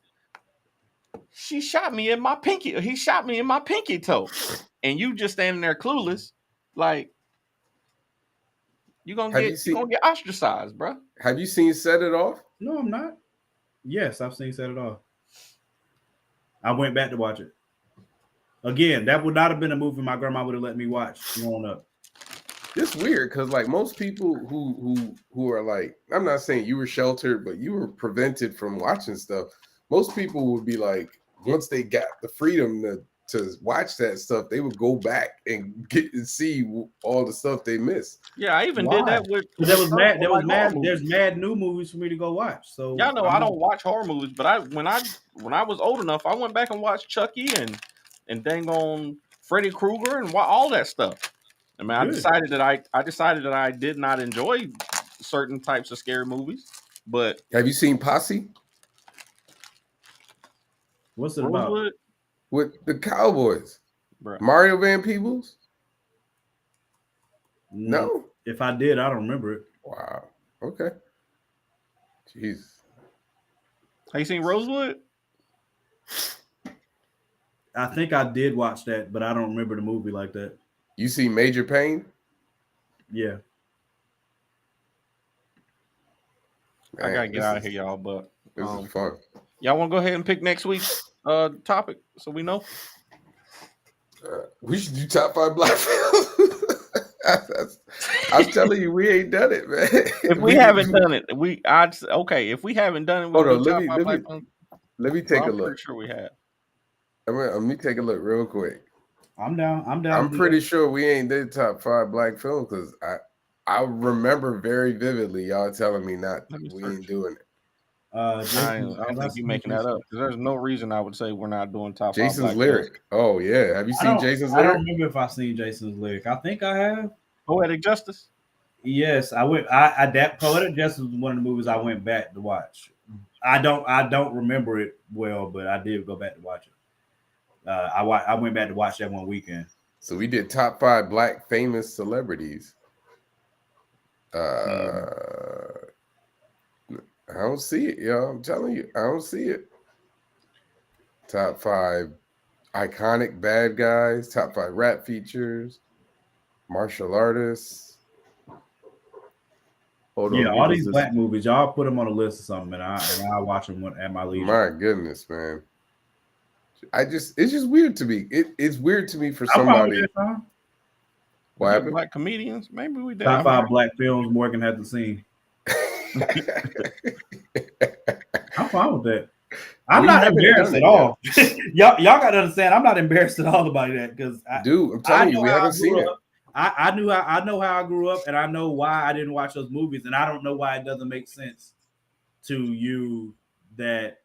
"She shot me in my pinky," or "He shot me in my pinky toe," and you just standing there clueless, like you're gonna get ostracized, bro. Have you seen Set It Off? No, I'm not. Yes, I've seen Set It Off. I went back to watch it. Again, that would not have been a movie my grandma would have let me watch growing up. It's weird because like most people who are like, I'm not saying you were sheltered, but you were prevented from watching stuff. Most people would be like, once they got the freedom to watch that stuff, they would go back and get and see all the stuff they missed. Yeah, I even did that with. There's mad new movies for me to go watch. So y'all know I don't watch horror movies, but when I was old enough, I went back and watched Chucky and dang on Freddy Krueger and all that stuff. I mean, I decided that I did not enjoy certain types of scary movies. But have you seen Posse? What's it about? With the Cowboys, Bruh. Mario Van Peebles? No. If I did, I don't remember it. Wow. Okay. Jeez. Have you seen Rosewood? I think I did watch that, but I don't remember the movie like that. You see Major Payne? Yeah. Man, I gotta get out of here, y'all. But this is fun. Y'all want to go ahead and pick next week's topic so we know? We should do top 5 black films. I'm telling you, we ain't done it, man. If we haven't done it, If we haven't done it, hold on. Let me take a look. Pretty sure we have. Let me take a look real quick. I'm down. I'm pretty sure we ain't did top 5 black films because I remember very vividly y'all telling me we ain't doing it. I think you're making that up because there's no reason I would say we're not doing top 5. Jason's Lyric. Oh yeah, have you seen Jason's Lyric? I don't remember if I've seen Jason's Lyric. I think I have. Poetic Justice. Yes, I went. That Poetic Justice was one of the movies I went back to watch. I don't remember it well, but I did go back to watch it. I went back to watch that one weekend. So we did top 5 black famous celebrities. I don't see it, y'all. I'm telling you, I don't see it. Top 5. iconic bad guys, top 5 rap features, martial artists. Hold Yeah, on, all what is these this? black movies, y'all put them on a list or something, and I watch them at my leisure. My goodness, man. It's just weird to me. It's weird to me for I'm fine with somebody. that, Sean. What happened? Black comedians? Maybe we did. Top 5 black films Morgan hasn't seen. I'm fine with that. I'm We not haven't embarrassed done at it all. y'all got to understand, I'm not embarrassed at all about that because Dude, I'm telling you, we haven't seen it. I know how I grew up, and I know why I didn't watch those movies, and I don't know why it doesn't make sense to you that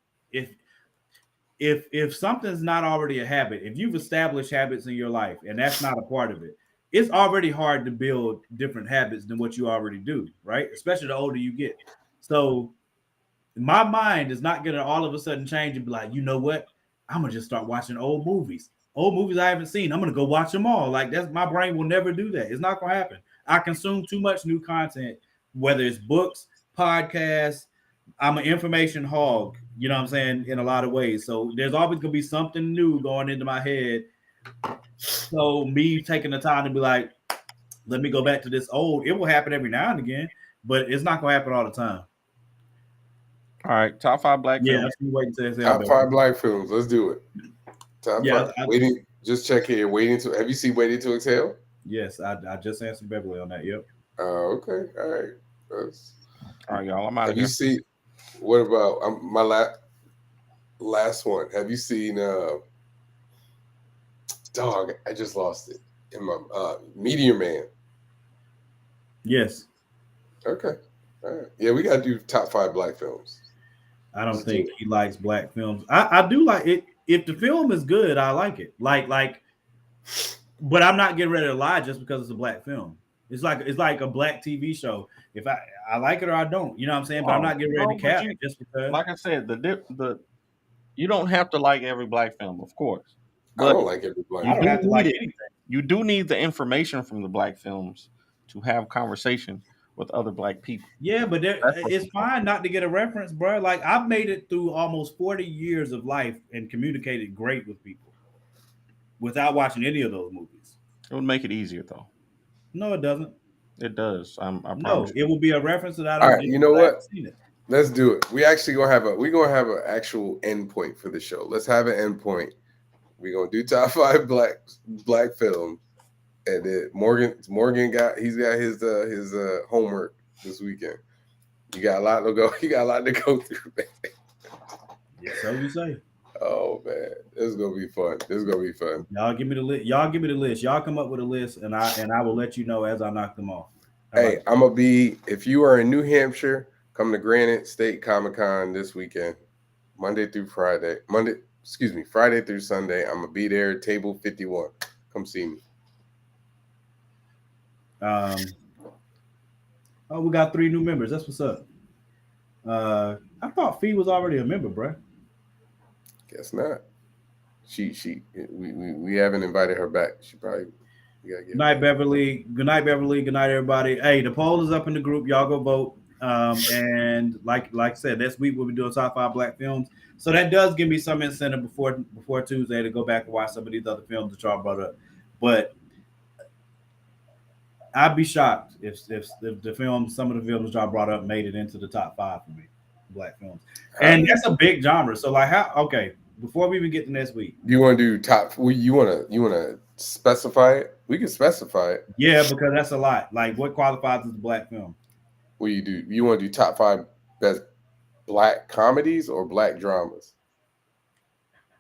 if something's not already a habit, if you've established habits in your life and that's not a part of it, it's already hard to build different habits than what you already do, right? Especially the older you get. So my mind is not gonna all of a sudden change and be like, you know what? I'm gonna just start watching old movies I haven't seen. I'm gonna go watch them all. Like that's my brain will never do that. It's not gonna happen. I consume too much new content, whether it's books, podcasts. I'm an information hog, you know what I'm saying, in a lot of ways. So there's always gonna be something new going into my head. So me taking the time to be like, let me go back to this old, it will happen every now and again, but it's not gonna happen all the time. All right, top 5 black Yeah, films. that's me waiting to say Top 5 black films. Let's do it. Top 5. Waiting. Just check here. Waiting to. Have you seen Waiting to Exhale? Yes, I just answered Beverly on that. Yep. Okay. All right. All right, y'all. I'm out of Have here. you seen? What about my last one? Have you seen? Dog, I just lost it. In my Meteor Man. Yes. Okay. All right. Yeah, we gotta do top 5 black films. I don't think he likes black films. I do like it. If the film is good, I like it. Like, but I'm not getting ready to lie just because it's a black film. It's like a black TV show. If I like it or I don't, you know what I'm saying? But I'm not getting ready to cap just because. Like I said, you don't have to like every black film, of course. But I don't like every black film. I don't have to like anything. You do need the information from the black films to have conversation with other black people. Yeah, but it's fine not to get a reference, bro. Like I've made it through almost 40 years of life and communicated great with people without watching any of those movies. It would make it easier, though. No, it doesn't. It does. I no, it will be a reference that I don't. All right, you know what? Let's do it. We actually gonna have an actual endpoint for the show. Let's have an endpoint. We're gonna do top 5 black films. And then Morgan got his homework this weekend. You got a lot to go. You got a lot to go through, man. Yeah, so you say. Oh man, this is gonna be fun. Y'all give me the list. Y'all come up with a list, and I will let you know as I knock them off. Hey, I'm gonna be. If you are in New Hampshire, come to Granite State Comic Con this weekend, Friday through Sunday. I'm gonna be there, table 51. Come see me. We got 3 new members. That's what's up. I thought Fee was already a member, bro. Guess not. We haven't invited her back. She probably. Good night, Beverly. Good night, everybody. Hey, the poll is up in the group. Y'all go vote. And like I said, this week we'll be doing top 5 black films. So that does give me some incentive before Tuesday to go back and watch some of these other films that y'all brought up. But I'd be shocked if some of the films y'all brought up made it into the top 5 for me, black films. And that's a big genre. So like before we even get to next week. You want to do top? You want to specify it? We can specify it. Yeah, because that's a lot. Like, what qualifies as a black film? What do you do? You want to do top 5 best black comedies or black dramas?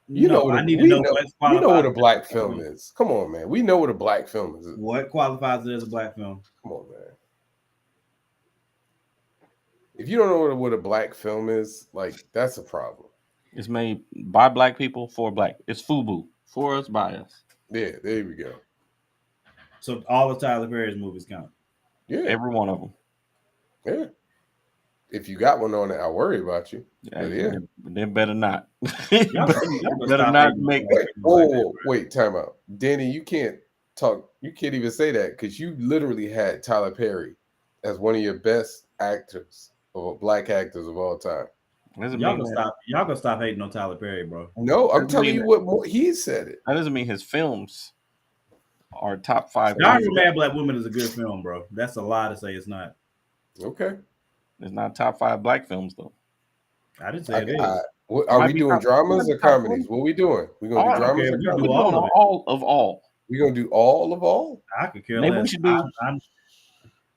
We know what a black film is. Come on, man. We know what a black film is. What qualifies it as a black film? Come on, man. If you don't know what a black film is, like, that's a problem. It's made by black people for black. It's FUBU. For us, by us. Yeah, there we go. So all of Tyler Perry's movies count? Yeah. Every one of them. Yeah. If you got one on it, I'll worry about you. Yeah. They better not. better not make. Wait, time out. Danny, you can't talk. You can't even say that because you literally had Tyler Perry as one of your best actors or black actors of all time. Doesn't Y'all mean gonna that, stop. Y'all gonna stop hating on Tyler Perry, bro. No, I'm Doesn't telling mean you that. what more, he said it. that doesn't mean his films are top 5. Diary of a Mad Black Woman is a good film, bro. That's a lie to say it's not. Okay. It's not top 5 black films though. I didn't say it is. Are Might we be doing top- dramas might or be top comedies? 20. What we doing? We gonna All do right, dramas okay, or we can We're do comedies? doing all of it. all of all. We gonna do all of all? I could care Maybe we less. should do.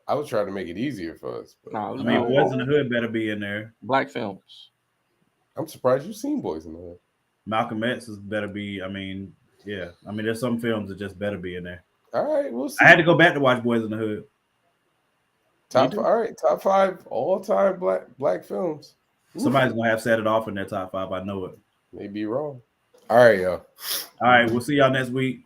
I was trying to make it easier for us, but No, I mean, Boys in the Hood better be in there. black films. I'm surprised you've seen Boys in the Hood. Malcolm X is better be. I mean, yeah. I mean, there's some films that just better be in there. All right, we'll see. I had to go back to watch Boys in the Hood. Top 5 all-time black films. Somebody's gonna have set it off in their top 5. I know it. May be wrong. All right, y'all. All right, we'll see y'all next week.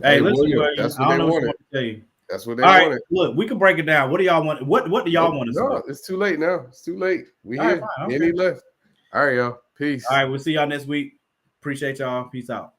Hey, listen, William, William, that's I what don't they know what you wanted. want to tell you. That's what they All right, wanted. look, we can break it down. What do y'all want? What do y'all want to No, see? it's too late now. It's too late. We All right, here. fine, Any okay. left. All right, y'all. Peace. All right, we'll see y'all next week. Appreciate y'all. Peace out.